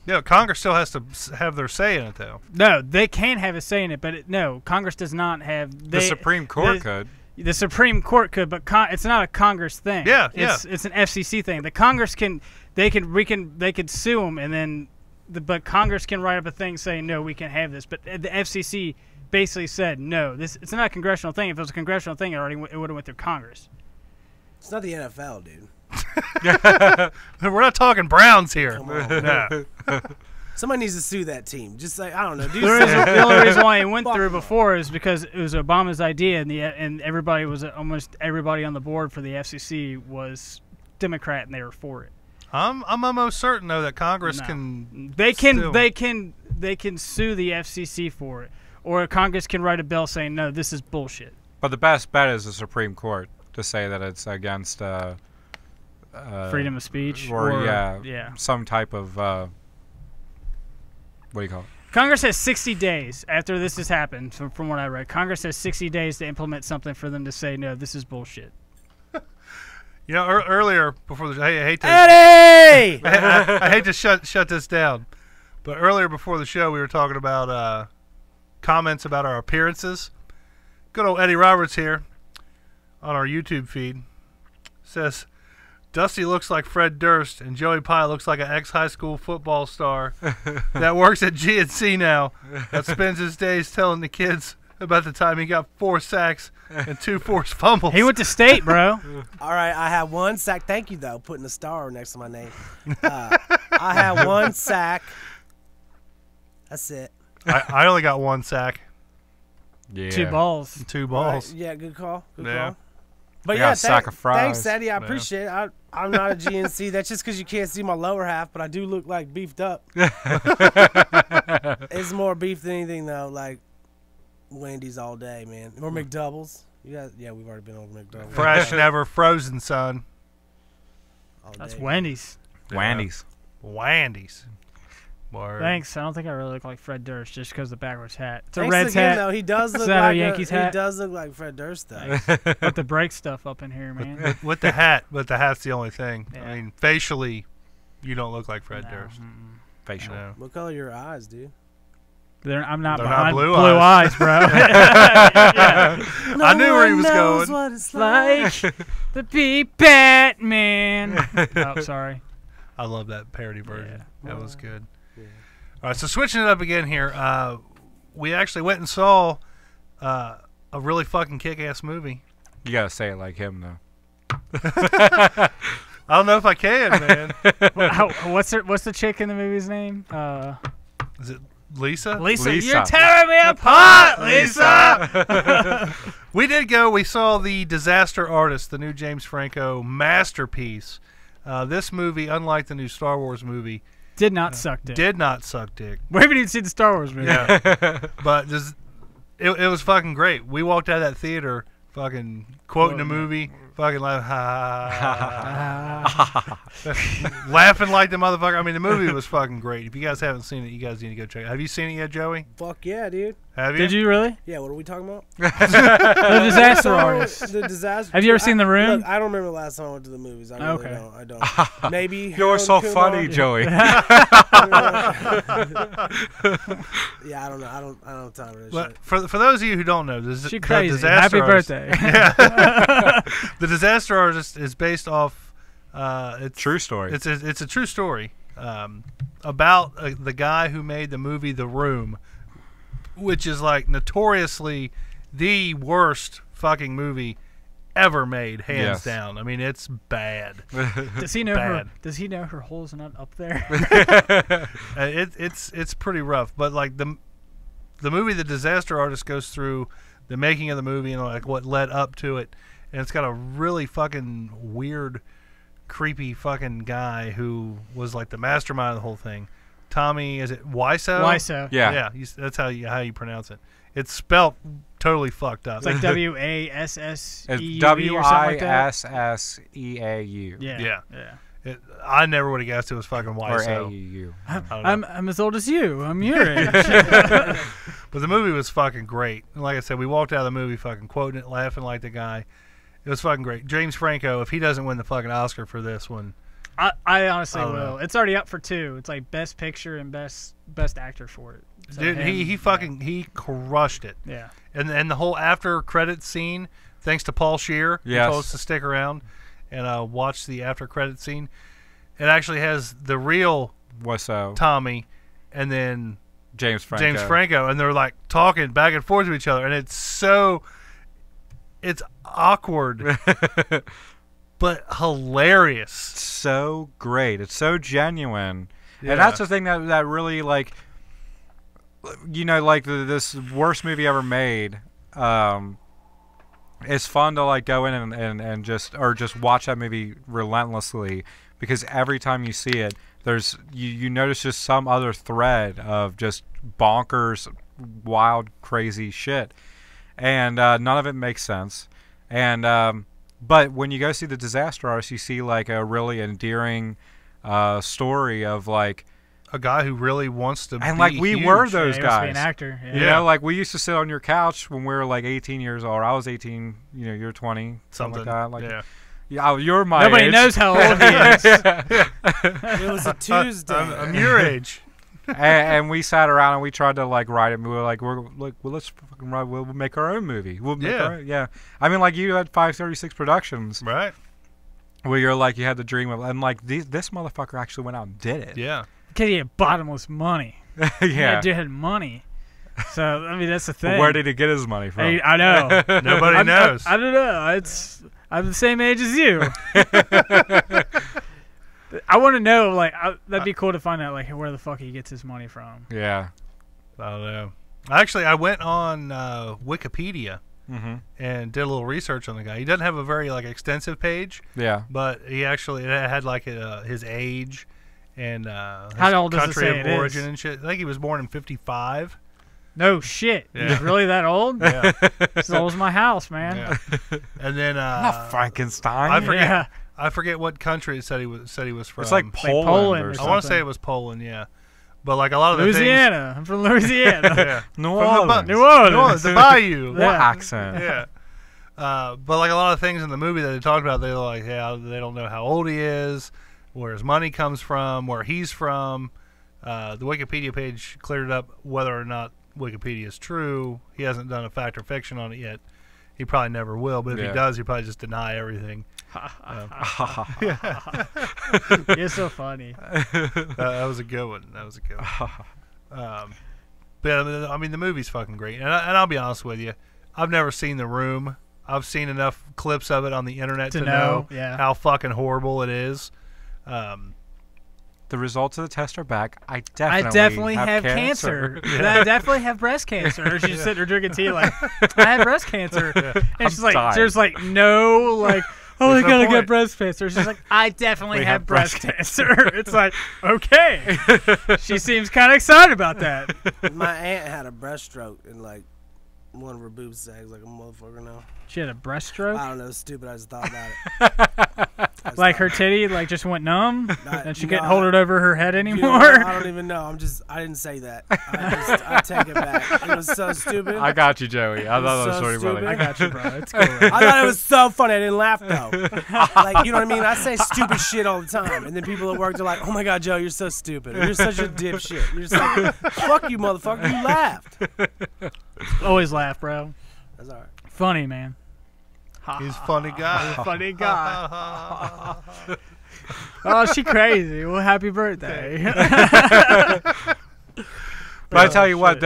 Yeah, Congress still has to have their say in it, though. No, they can have a say in it, but no, Congress does not have. The Supreme Court could. The Supreme Court could, but it's not a Congress thing. Yeah, It's an FCC thing. The Congress they could sue them, and then, but Congress can write up a thing saying no, we can't have this. But the FCC basically said no, it's not a congressional thing. If it was a congressional thing, it would have went through Congress. It's not the NFL, dude. We're not talking Browns here. Come on. No. Somebody needs to sue that team. Just like, I don't know. Do The only reason why it went Fuck through no. before is because it was Obama's idea, and everybody was almost everybody on the board for the FCC was Democrat, and they were for it. I'm almost certain though that Congress No. can. They can still- they can sue the FCC for it, or Congress can write a bill saying no, this is bullshit. But the best bet is the Supreme Court to say that it's against Freedom of speech, or yeah. some type of what do you call it? Congress has 60 days after this has happened. From what I read, Congress has 60 days to implement something for them to say no, this is bullshit. You know, earlier before the, I hate to Eddie! I hate to shut this down, but earlier before the show we were talking about comments about our appearances. Good old Eddie Roberts here on our YouTube feed says Dusty looks like Fred Durst and Joey Pye looks like an ex-high school football star that works at GNC now that spends his days telling the kids about the time he got 4 sacks and 2 forced fumbles. He went to state, bro. All right, I have 1 sack. Thank you, though, putting a star next to my name. I have 1 sack. That's it. I only got 1 sack, Yeah. 2 balls. 2 balls. Right, yeah, good call. Good Yeah. call. But I got a sack of fries. Thanks, Eddie. I Yeah. appreciate it. I'm not a GNC. That's just because you can't see my lower half, but I do look like beefed up. It's more beef than anything, though. Like Wendy's all day, man. Or McDoubles. Yeah, we've already been on McDoubles. Fresh, never frozen, son. All That's day. Wendy's. Wandies. Wandies. Word. Thanks. I don't think I really look like Fred Durst just because the backwards hat. It's a Thanks Reds again, hat though. He does look Is that a like Yankees He hat? does look like Fred Durst, though. with the break stuff up in here, man. With the hat, but the hat's the only thing. Yeah. I mean, facially, you don't look like Fred No, Durst. Facial. No. What color are your eyes, dude? I'm not They're not behind blue eyes, bro. Yeah. I knew where he was knows going. What it's like. Like the be Batman. Oh, sorry. I love that parody version. Yeah. That was good. Yeah. All right, so switching it up again here, we actually went and saw a really fucking kick-ass movie. You gotta say it like him though. I don't know if I can, man. What's the chick in the movie's name? Is it Lisa? Lisa. Lisa. You're tearing me apart, Lisa. We did go. We saw The Disaster Artist, the new James Franco masterpiece. This movie, unlike the new Star Wars movie, Did not suck dick. did not suck dick. We haven't even seen the Star Wars movie. Yeah. But just, it was fucking great. We walked out of that theater fucking quoting the movie, fucking like, laughing like the motherfucker. I mean, the movie was fucking great. If you guys haven't seen it, you guys need to go check it. Have you seen it yet, Joey? Fuck yeah, dude. Have you? Did you really? Yeah, what are we talking about? The Disaster Artist. The disaster. Have you ever seen The Room? Look, I don't remember the last time I went to the movies. I really Okay. don't. I don't. Maybe. You're Harold so Kumar. funny, Joey. Yeah, I don't know. I don't have time for this But shit. for those of you who don't know, the She crazy. Disaster Happy Artist, birthday. The Disaster Artist is based off. It's True story. It's a true story about the guy who made the movie The Room, which is like notoriously the worst fucking movie ever made, hands Yes. down. I mean, it's bad. Does he know Bad. her? Does he know her hole's not up there? It's pretty rough. But like the movie, The Disaster Artist goes through the making of the movie and like what led up to it, and it's got a really fucking weird, creepy fucking guy who was like the mastermind of the whole thing. Tommy, is it Wiseau? Wiseau. Yeah. That's how you pronounce it. It's spelt totally fucked up. It's like WASSEU It's or something like that. WISSEAU. Yeah. I never would have guessed it was fucking Or Wiseau. AUU. I don't know. I'm as old as you. I'm your age. But the movie was fucking great. And like I said, we walked out of the movie fucking quoting it, laughing like the guy. It was fucking great. James Franco, if he doesn't win the fucking Oscar for this one, I honestly I don't will. know. It's already up for 2. It's like Best Picture and Best Actor for it. So dude, him, he crushed it. Yeah. And the whole after credit scene, thanks to Paul Scheer, who Yes. told us to stick around and watch the after credit scene. It actually has the real What's up? Tommy and then James Franco. James Franco, and they're like talking back and forth to each other, and it's awkward but hilarious. So great. It's so genuine. Yeah. And that's the thing that really, like, you know, like this worst movie ever made. It's fun to like go in and just watch that movie relentlessly, because every time you see it, there's you notice just some other thread of just bonkers, wild, crazy shit, and none of it makes sense. And but when you go see the Disaster Artist, you see like a really endearing story of like a guy who really wants to and be like we huge. were those he wants to be guys. an actor. Yeah. You know, like we used to sit on your couch when we were like 18 years old. I was 18. You know, you're 20. Something like that. Like, yeah. yeah, you're my Nobody age. knows how old he is. It was a Tuesday. I'm your age. and we sat around and we tried to like write it. We were like, well, let's fucking write. We'll make our own movie. We'll make our own, yeah. I mean, like you had 536 Productions, Right. where you're like you had the dream of, and like this motherfucker actually went out and did it. Yeah. Because he had bottomless money. Yeah. That dude had money. So I mean, that's the thing. Where did he get his money from? I know. Nobody knows. I don't know. I'm the same age as you. I want to know. Like, that'd be cool to find out. Like, where the fuck he gets his money from. Yeah. I don't know. Actually, I went on Wikipedia Mm-hmm. and did a little research on the guy. He doesn't have a very like extensive page, Yeah. but he actually it had like his age and his How old does it country say of it origin is? and shit. I think he was born in '55. No shit. Yeah. He's really that old? Yeah. As old as my house, man. Yeah. And then Not Frankenstein. I forget. Yeah. I forget what country it said he was from. It's like Poland, Poland or or I something. want to say it was Poland. Yeah, but like a lot of the Louisiana. I'm from Louisiana. things. Yeah. New From the Orleans. New Orleans. New Orleans, the Bayou. What Yeah. accent? Yeah. But like a lot of things in the movie that they talked about, they're like, yeah, they don't know how old he is, where his money comes from, where he's from. The Wikipedia page cleared up whether or not Wikipedia is true. He hasn't done a fact or fiction on it yet. He probably never will, but if Yeah. he does, he probably just deny everything. You're so funny. That was a good one. That was a good one. But I mean, the movie's fucking great. And I'll be honest with you, I've never seen The Room. I've seen enough clips of it on the internet to know yeah. how fucking horrible it is. The results of the test are back. I I definitely definitely have cancer. I definitely have breast cancer. Or she's sitting there drinking tea like, I have breast cancer. And she's like, dying. there's like no like, oh, There's I no gotta point. get breast cancer. She's like, I definitely We have have breast breast cancer. It's like, okay. She seems kind of excited about that. My aunt had a breaststroke and like one of her boobs sags like a motherfucker now. She had a breaststroke. I don't know, stupid. I just thought about it. Like her titty like just went numb and she couldn't no, hold it over her head You anymore. know what? I don't even know. I didn't say that. I take it back. It was so stupid. I got you, Joey. I thought that was so funny, brother. I got you, bro. It's cool. I thought it was so funny. I didn't laugh though. Like, you know what I mean? I say stupid shit all the time, and then people at work are like, "Oh my god, Joe, you're so stupid. Or, you're such a dipshit." You're just like, "Fuck you, motherfucker. You laughed." Always laugh, bro. That's all right. Funny, man. He's a funny guy. Funny guy. Oh, she crazy. Well, happy birthday. But I tell you what,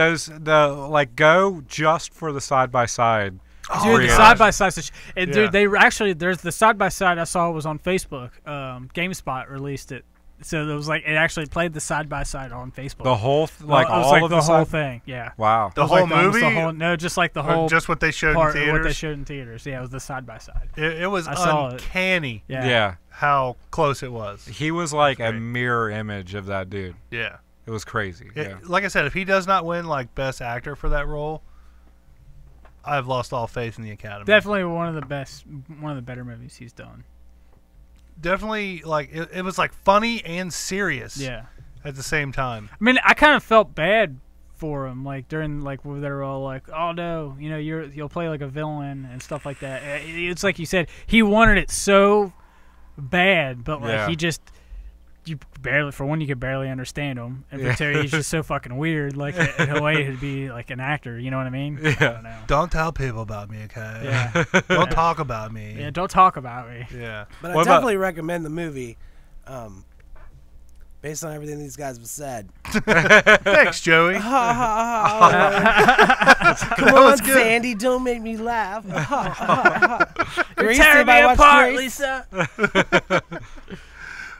go just for the side by side. Dude, the yeah. side by side, and Yeah. dude, they actually there's the side by side I saw was on Facebook. GameSpot released it, so it was like it actually played the side by side on Facebook. The whole, it was all like of the whole side- thing. Yeah, Wow. The It was whole like almost movie? the whole, no, just like the Or whole just what they showed in part of theaters. what they showed in theaters. Yeah, it was the side by side. It was I saw it. uncanny Yeah. how close it was. He was like a great. mirror image of that dude. Yeah. It was crazy. Yeah. Like I said, if he does not win like Best Actor for that role, I've lost all faith in the Academy. Definitely one of the better movies he's done. Definitely, like it was like funny and serious. Yeah. At the same time. I mean, I kind of felt bad for him, like during like where they were all like, "Oh no, you know, you'll play like a villain and stuff like that." It's like you said, he wanted it so bad, but like Yeah. he just you could barely understand him, and for two, he's just so fucking weird. Like in a way, he'd be like an actor. You know what I mean? I don't know. Don't tell people about me, okay? Yeah. Don't talk about me. Yeah, don't talk about me. Yeah. But I What about- definitely recommend the movie, based on everything these guys have said. Thanks, Joey. Come on, was good. Sandy, don't make me laugh. You're Grace, tearing me everybody watch apart, Grace? Lisa.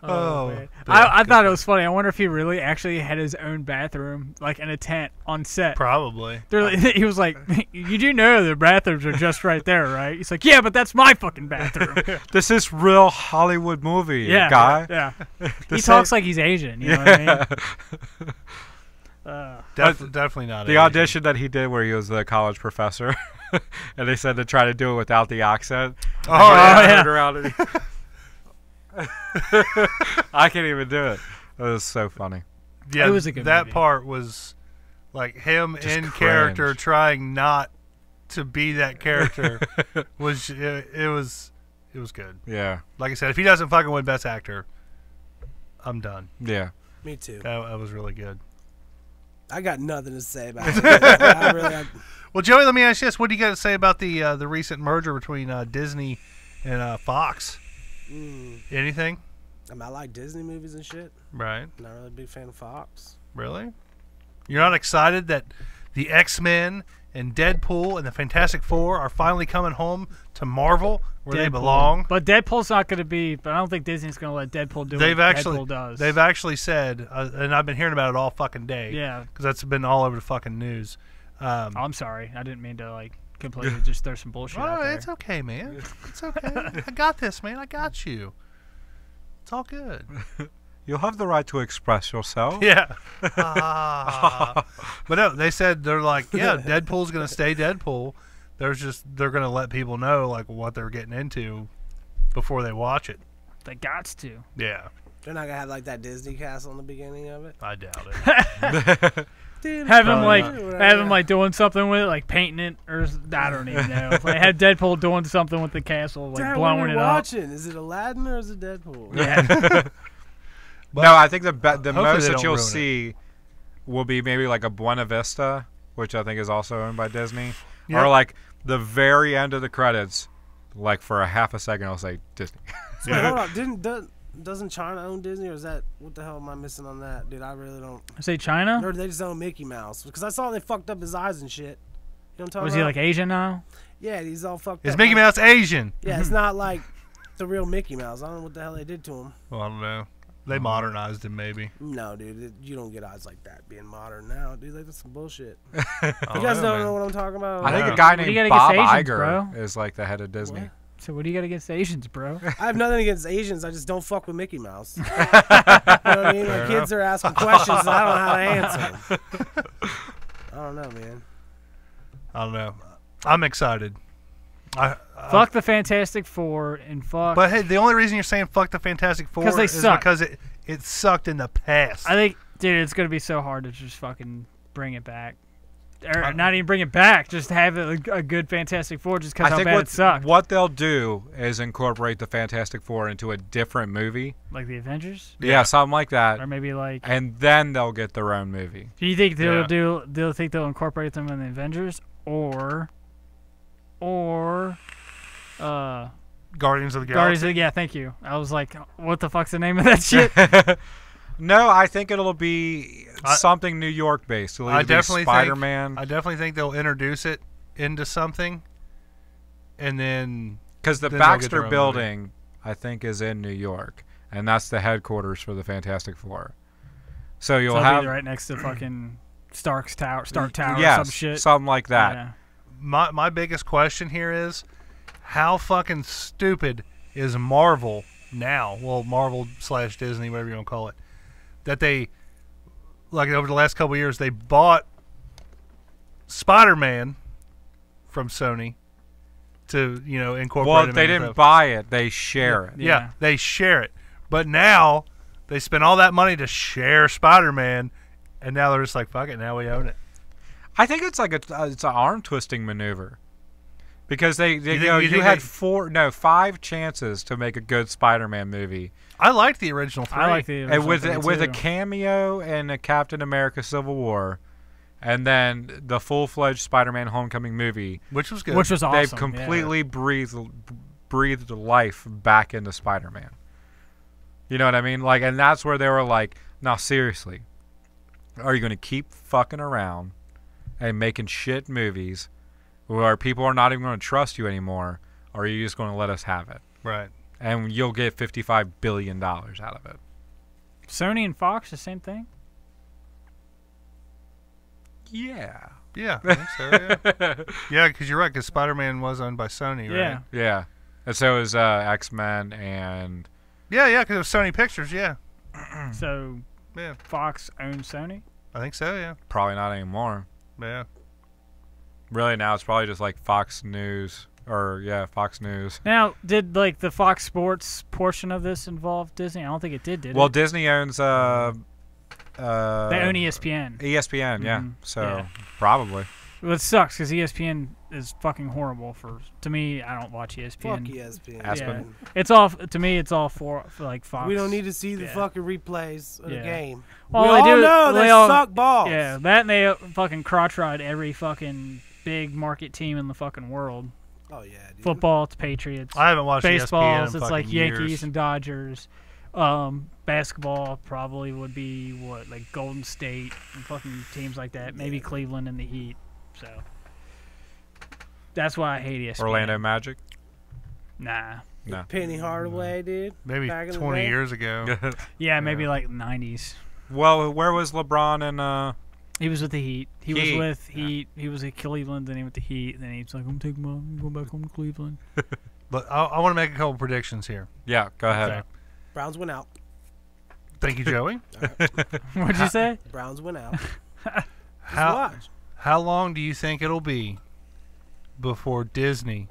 Oh. Man. I thought it was funny. I wonder if he really actually had his own bathroom, like in a tent on set. Probably. He was like, "You do know the bathrooms are just right there, right?" He's like, "Yeah, but that's my fucking bathroom." This is real Hollywood movie, Yeah, guy. yeah. He talks like he's Asian. You know what I mean? Definitely not. The audition that he did where he was the college professor, and they said to try to do it without the accent. Oh, yeah. Turned around and I can't even do it. It was so funny. Yeah, It was a good that movie. part was like him Just in cringe. character trying not to be that character. It was good. Yeah, Like I said, if he doesn't fucking win Best Actor, I'm done. yeah. Me too. That was really good. I got nothing to say about it. Well, Joey, let me ask you this: what do you got to say about the recent merger between Disney and Fox? Anything? I like Disney movies and shit. Right? Not really a big fan of Fox. Really? You're not excited that the X-Men and Deadpool and the Fantastic Four are finally coming home to Marvel, where they belong? But Deadpool's not going to be. But I don't think Disney's going to let Deadpool do what Deadpool does. They've actually said, and I've been hearing about it all fucking day. Yeah. Because that's been all over the fucking news. I'm sorry. I didn't mean to like completely just throw some bullshit out there. It's okay, man. It's okay. I got this, man. I got you. It's all good. You'll have the right to express yourself. Yeah. But no, they said they're like, yeah, Deadpool's gonna stay Deadpool. They're gonna let people know like what they're getting into before they watch it. They gots to. Yeah, They're not gonna have like that Disney castle in the beginning of it. I doubt it. Have him Probably like doing something with it, like painting it, or I don't even know. Like have Deadpool doing something with the castle, like Dad, blowing what are it we up. watching? Is it Aladdin or is it Deadpool? Yeah. No, I think the hopefully most they that don't you'll ruin it. see will be maybe like a Buena Vista, which I think is also owned by Disney, Yeah. or like the very end of the credits, like for a half a second, I'll say Disney. So wait, hold on. Doesn't China own Disney, or is that what the hell am I missing on that, dude? I really don't. Say China. Or do they just own Mickey Mouse? Because I saw they fucked up his eyes and shit. You know what I'm talking Was about? he like Asian now? Yeah, he's all fucked Is up. Mickey Mouse Asian? Yeah, it's not like the real Mickey Mouse. I don't know what the hell they did to him. Well, I don't know. They modernized him, maybe. No, dude, you don't get eyes like that being modern now, dude. Like, that's some bullshit. I You guys don't man. know what I'm talking about? I think No. a guy What do you named gotta Bob against Asians, Iger bro? is like the head of Disney. What? So what do you got against Asians, bro? I have nothing against Asians. I just don't fuck with Mickey Mouse. You know what I mean? My kids are asking questions and I don't know how to answer. I don't know, man. I don't know. I'm excited. Fuck the Fantastic Four and fuck. But hey, the only reason you're saying fuck the Fantastic Four 'Cause they is suck. because it sucked in the past. I think, dude, it's gonna be so hard to just fucking bring it back, or not even bring it back. Just have it a good Fantastic Four, just because I how think bad it sucked. what they'll do is incorporate the Fantastic Four into a different movie. Like the Avengers, Yeah, something like that. or maybe like. And then they'll get their own movie. Do you think they'll Yeah. do? They'll think they'll incorporate them in the Avengers, or Guardians of the Guardians? Galaxy. Yeah, thank you. I was like, what the fuck's the name of that shit? No, I think it'll be I- something New York based. It'll I either be definitely Spider-Man. I definitely think they'll introduce it into something, and then Because the then they'll get Baxter their own building, I think, is in New York. And that's the headquarters for the Fantastic Four. So you'll So it'll have... be right next to fucking Stark Tower, or yes, some shit. something like that. Yeah. my biggest question here is how fucking stupid is Marvel now? Well, Marvel / Disney, whatever you want to call it. That they, like over the last couple of years, they bought Spider-Man from Sony to, incorporate Well, him they into didn't stuff. buy it. They share it. Yeah, they share it. But now they spend all that money to share Spider-Man, and now they're just like, fuck it, now we own it. I think it's like it's an arm twisting maneuver. Because they think- go, you you think had they- 5 chances to make a good Spider-Man movie. I liked the original 3. I like the And with original with a too. cameo in a Captain America Civil War, and then the full-fledged Spider-Man Homecoming movie, which was good. which was awesome. they've yeah. completely breathed life back into Spider-Man. You know what I mean? Like, and that's where they were like, "Now seriously, are you going to keep fucking around and making shit movies where people are not even going to trust you anymore, or are you just going to let us have it?" right. And you'll get $55 billion out of it. Sony and Fox, the same thing. Yeah. Yeah, I think so. Yeah, yeah, because you're right. Because Spider-Man was owned by Sony, right? Yeah. Yeah. And so is X-Men and... Yeah, because it was Sony Pictures. Yeah. So Yeah, Fox owns Sony. I think so. Yeah. Probably not anymore. Yeah. Really, now it's probably just like Fox News. Or, yeah, Fox News. Now, did like the Fox Sports portion of this involve Disney? I don't think it did Well, it? Disney owns... They own ESPN. ESPN, yeah. Mhm. So, Yeah. probably. Well, it sucks because ESPN is fucking horrible to me. I don't watch ESPN. Fuck ESPN. Aspen. It's all to me. It's all for like Fox. We don't need to see the Yeah. fucking replays of the Yeah. game. Well, we they all do- know they they all- suck balls. Yeah, that and they fucking crotch ride every fucking big market team in the fucking world. Oh yeah, dude. Football, it's Patriots. I haven't watched Baseball, ESPN in it's fucking like Yankees years. and Dodgers. Basketball probably would be what, like Golden State and fucking teams like that. Maybe Cleveland and the Heat. So that's why I hate ESPN. Orlando Magic? Nah. No. Penny Hardaway, dude. Maybe Back in the 20 day. years ago. Yeah, maybe like 90s. Well, where was LeBron and... He was with the Heat. He Heat. was with Heat. He was at Cleveland, then he went to Heat, then he's like, I'm going back home to Cleveland. But I want to make a couple predictions here. Yeah, go ahead. Okay. Browns went out. Thank you, Joey. What'd you say? Browns went out. Just How watch. how long do you think it'll be before Disney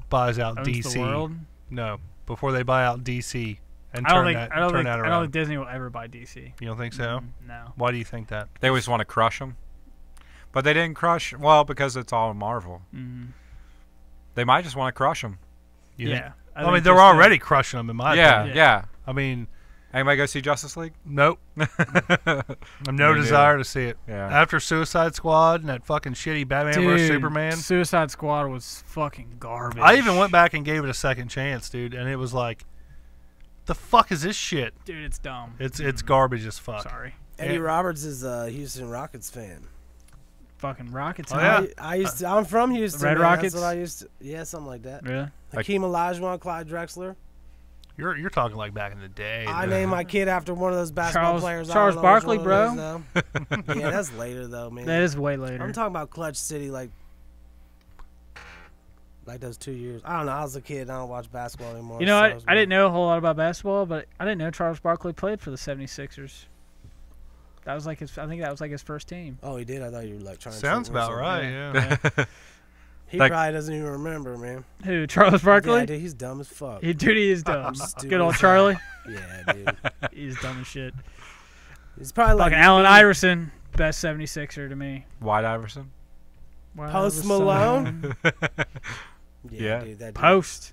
buys out Owns DC? the world? No, before they buy out DC and I don't turn think that I don't turn think that I around. don't think Disney will ever buy DC. You don't think so? No. Why do you think that? They always want to crush them. But they didn't crush... Well, because it's all Marvel. Mm. They might just want to crush them. You Yeah. think- I I mean, think they're just, already crushing them in my Yeah, opinion. yeah. I mean, Anybody go see Justice League? nope. I've no Me desire to see it. Yeah. After Suicide Squad and that fucking shitty Batman vs Dude, Superman, Suicide Squad was fucking garbage. I even went back and gave it a second chance, dude, and it was like, the fuck is this shit? Dude, it's dumb. It's garbage as fuck. Sorry. Eddie Yeah. Roberts is a Houston Rockets fan. Fucking Rockets. Oh, huh? yeah. I used to. I'm from Houston. Red man. Rockets? That's what I used to. Yeah, something like that. Really? Like- Hakeem Olajuwon, Clyde Drexler. You're talking like back in the day. I dude. named my kid after one of those basketball players. I Charles don't know which Barkley, one bro. it is, though. Yeah, that's later though, man. That is way later. I'm talking about Clutch City, like those 2 years. I don't know. I was a kid. I don't watch basketball anymore. You know so what? I didn't know a whole lot about basketball, but I didn't know Charles Barkley played for the 76ers. That was like his. I think that was like his first team. Oh, he did. I thought you were like trying. Sounds to trick me or about something. right. Yeah. He Like- probably doesn't even remember, man. Who? Charles Barkley? Yeah, dude, he's dumb as fuck. Dude, he is dumb. Stupid Good old as hell. Charlie. Yeah, dude. He's dumb as shit. He's probably like Fucking Allen Iverson, best 76er to me. White Iverson? Post Iverson. Malone? Yeah. Dude, that dude. Post.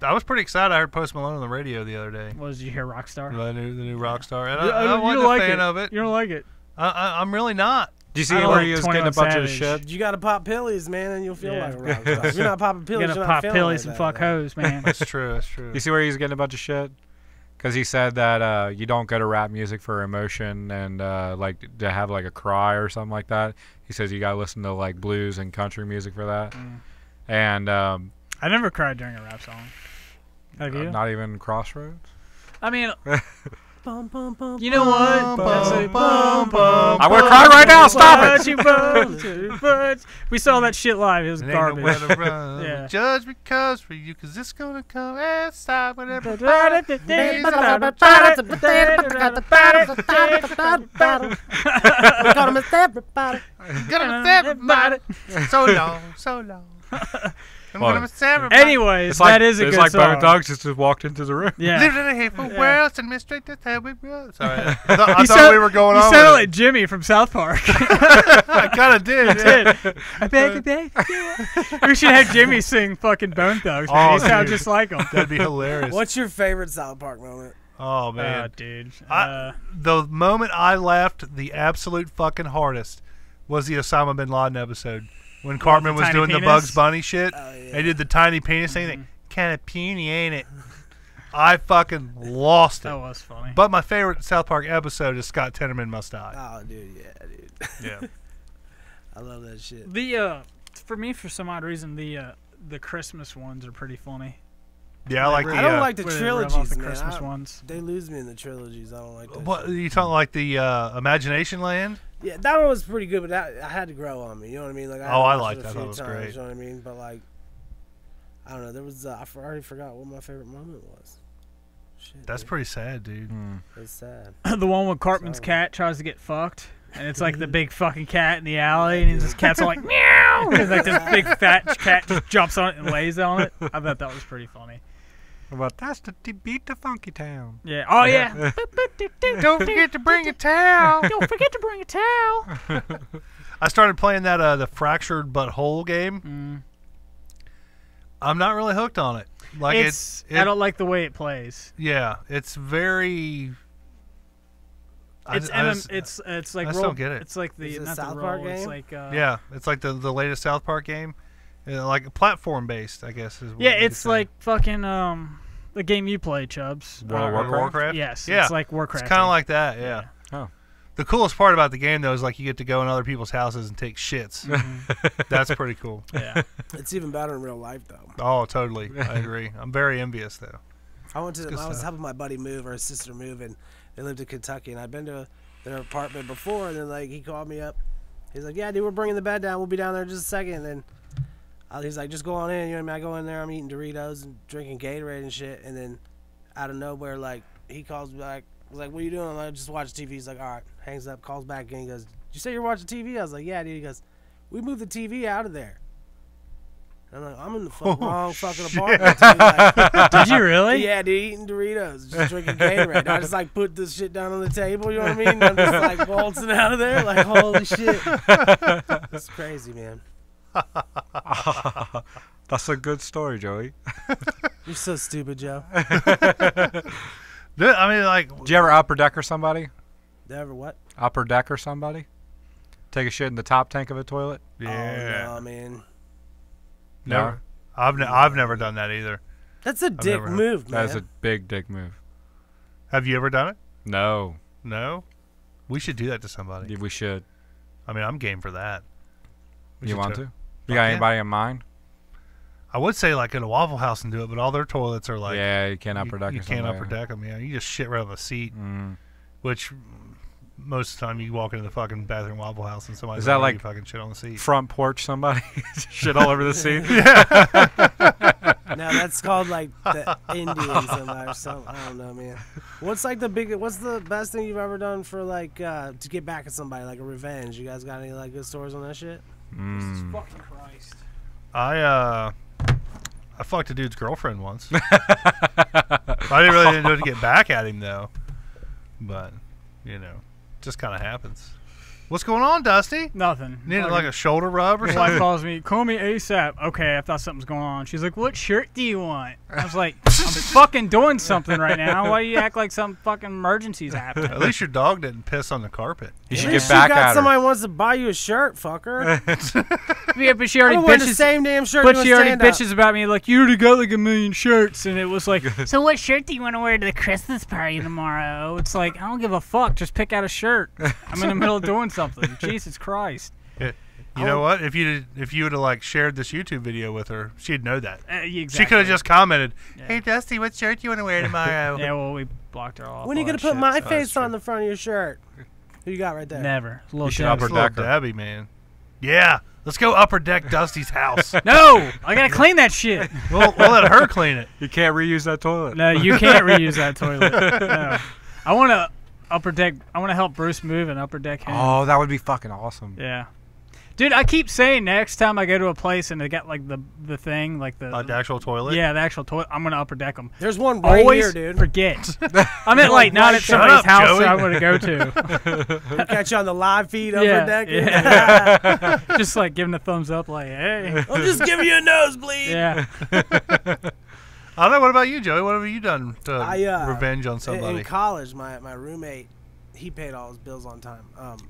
I was pretty excited. I heard Post Malone on the radio the other day. What did you hear? Rockstar. The new rock star. And You- I you wasn't don't a like fan it. of it. You don't like it. I'm really not. Do you see I don't where like he was 21 getting a bunch of Savage. shit? You gotta pop pillies, man, and you'll feel Yeah. like a rock star. If you're not popping You're pillies, gonna you're pop not feeling pillies like and that, fuck man. hoes, man. That's true. That's true. You see where he's getting a bunch of shit? Because he said that you don't go to rap music for emotion and like to have like a cry or something like that. He says you gotta listen to like blues and country music for that. And I never cried during a rap song. Have you? not even Crossroads. I mean, Bum, bum, bum, you know what? That's a bum, bum, I'm gonna cry right now. Stop it! But you bum, to but- We saw that shit live. It was It ain't garbage. nowhere to run. Yeah. Judge because for you, cause it's gonna come and stop whenever. Gonna miss everybody. So long, so long. I'm Well, gonna miss everybody. Anyways, It's like that is a it's good like song. Bone Thugs just walked into the room. Yeah. Lived in a hateful world, and mistreat the time we grew. Sorry, I You thought sound- we were going you on. sounded with like Jimmy from South Park. it. I kind of did. Yeah. I beg. We should have Jimmy sing fucking Bone Thugs. Man. Oh, He sounds dude. just like him. That'd be hilarious. What's your favorite South Park moment? Oh man, Dude. the moment I laughed the absolute fucking hardest was the Osama bin Laden episode when Cartman the was tiny doing the penis? Bugs Bunny shit. Oh, yeah. They did the tiny penis thing. Kind of puny, ain't it? I fucking lost it. That was funny. But my favorite South Park episode is Scott Tenorman Must Die. Oh, dude, yeah, dude. Yeah. I love that shit. The for me, for some odd reason, the Christmas ones are pretty funny. Yeah, I like the. I don't like the where they rev off the trilogies, man. Christmas ones. They lose me in the trilogies. I don't like that. What shit. you talking like the Imagination Land? Yeah, that one was pretty good, but I had to grow on me. You know what I mean? Like, Oh, I watched liked it a that. few That was times, great. You know what I mean? But like, I don't know. There was I already forgot what my favorite moment was. Shit, That's dude. pretty sad, dude. It's sad. The one when Cartman's Sorry. cat tries to get fucked, and it's like the big fucking cat in the alley, and his cat's all like meow, and like this big fat cat just jumps on it and lays on it. I thought that was pretty funny. But that's the beat the funky town. Yeah. Oh yeah. Don't forget to bring a towel. Don't forget to bring a towel. I started playing that the Fractured But Whole game. I'm not really hooked on it. Like I don't like the way it plays. Yeah, it's very. It's like I just roll, don't get it. It's like the Is it a not South the Park roll. It's game? like Yeah, it's like the latest South Park game, like platform based, I guess. Is what yeah, you could it's say. like fucking the game you play, Chubbs. World of World of Warcraft? Yes. Yeah, It's like Warcraft. It's kind of like that. Yeah. Oh. The coolest part about the game though is like you get to go in other people's houses and take shits. That's pretty cool. Yeah. It's even better in real life, though. Oh, totally. I agree. I'm very envious though. I was good stuff. helping my buddy move, or his sister move, and they lived in Kentucky. And I'd been to their apartment before, and then like he called me up. He's like, "Yeah, dude, we're bringing the bed down. We'll be down there in just a second." And then he's like, "Just go on in." You know what I mean? I go in there. I'm eating Doritos and drinking Gatorade and shit. And then out of nowhere, like he calls me back. I was like, "What are you doing?" I'm like, "Just watch TV." He's like, "All right." Hangs up, calls back again. He goes, "Did you say you're watching TV?" I was like, "Yeah, dude." He goes, "We moved the TV out of there." I'm like, "I'm in the wrong fucking apartment." Dude. Like, Did you really? yeah, dude, eating Doritos, just drinking Gatorade. I just like put this shit down on the table. You know what I mean? And I'm just like waltzing out of there, like holy shit. It's crazy, man. That's a good story, Joey. You're so stupid, Joe. I mean, like, Did you ever upper decker somebody? Ever what? Upper decker somebody? Take a shit in the top tank of a toilet? yeah, Oh no, man. never. I've never done that either. That's a dick never- move, man. That is a big dick move. Have you ever done it? No. No. We should do that to somebody. We should. I mean, I'm game for that. We You should want to- to? You got yeah. anybody in mind? I would say like in a Waffle House and do it, but all their toilets are like yeah, you can't upper deck. You can't upper deck them. Yeah, you just shit right on the seat, which most of the time you walk into the fucking bathroom Waffle House and somebody's Is that like like fucking shit on the seat. Front porch somebody? Shit all over the seat? No, that's called like the Indians or something. I don't know, man. What's the best thing you've ever done for like to get back at somebody, like a revenge? You guys got any like good stories on that shit? Jesus fucking Christ. I fucked a dude's girlfriend once. I didn't do it to get back at him though, but you know, just kind of happens. What's going on, Dusty? Nothing. Need like a shoulder rub or His wife something? calls me, call me ASAP. Okay, I thought something's going on. She's like, what shirt do you want? I was like, I'm fucking doing something right now. Why do you act like some fucking emergency's happening? At least your dog didn't piss on the carpet. You should At get least back you got at her. somebody who wants to buy you a shirt, fucker. Yeah, but she I already don't wear the bitches. same damn shirt. But doing she already stand-up. bitches about me like, you already got like a million shirts. And it was like, so what shirt do you want to wear to the Christmas party tomorrow? It's like, I don't give a fuck. Just pick out a shirt. I'm in the middle of doing something. Jesus Christ. You know what? If you would have like shared this YouTube video with her, she'd know that. Exactly. She could have just commented, Yeah. "Hey Dusty, what shirt do you want to wear tomorrow?" Yeah, well, we blocked her off. When are you all gonna that put shit, my so- face true. on the front of your shirt? Who you got right there? Never. It's a little You should Debbie. upper Little decker. Debbie, man. Yeah, let's go upper deck Dusty's house. No, I gotta clean that shit. we'll let her clean it. You can't reuse that toilet. No, you can't reuse that toilet. No. I want to upper deck. I want to help Bruce move and upper deck him. Oh, that would be fucking awesome. Yeah, dude. I keep saying next time I go to a place and they got like the thing, like the Like the actual toilet. yeah, the actual toilet. I'm gonna upper deck them. There's one right Always here, dude. forget. I meant like not at Shut somebody's up, house Joey. that I'm gonna go to. We'll catch you on the live feed over Yeah, deck. yeah. Just like giving a thumbs up, like hey. I'll just give you a nosebleed. Yeah. I don't know. What about you, Joey? What have you done to I, revenge on somebody? In college, my roommate, he paid all his bills on time.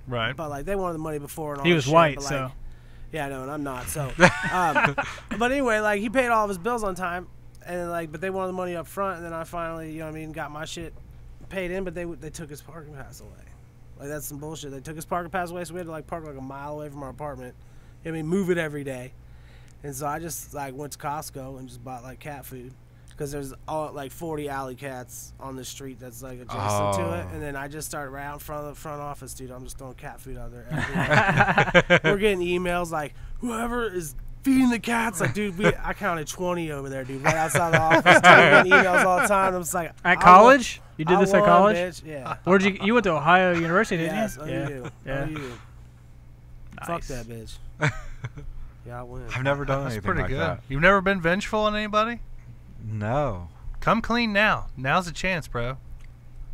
Right. But like they wanted the money before and all He this was shit, white, but, like, so yeah, no, and I'm not. So, but anyway, like he paid all of his bills on time, and like, but they wanted the money up front, and then I finally, you know what I mean, got my shit paid in, but they took his parking pass away. Like that's some bullshit. They took his parking pass away, so we had to like park like a mile away from our apartment. I mean, move it every day, and so I just like went to Costco and just bought like cat food. because there's all like 40 alley cats on the street that's like adjacent to it, and then I just start right out in front of the front office, dude. I'm just throwing cat food out there everywhere. We're getting emails like, whoever is feeding the cats, like, dude, I counted 20 over there, dude, right outside the office. Dude, getting emails all the time. I'm just like, at college? You did this at college? Bitch. Yeah. Where'd you went to Ohio University, didn't Yes, you? Yeah. Yeah. Fuck Nice. that bitch. Yeah, I win. I've never done That's anything pretty like good. that. You've never been vengeful on anybody? No. Come clean now. Now's the chance, bro.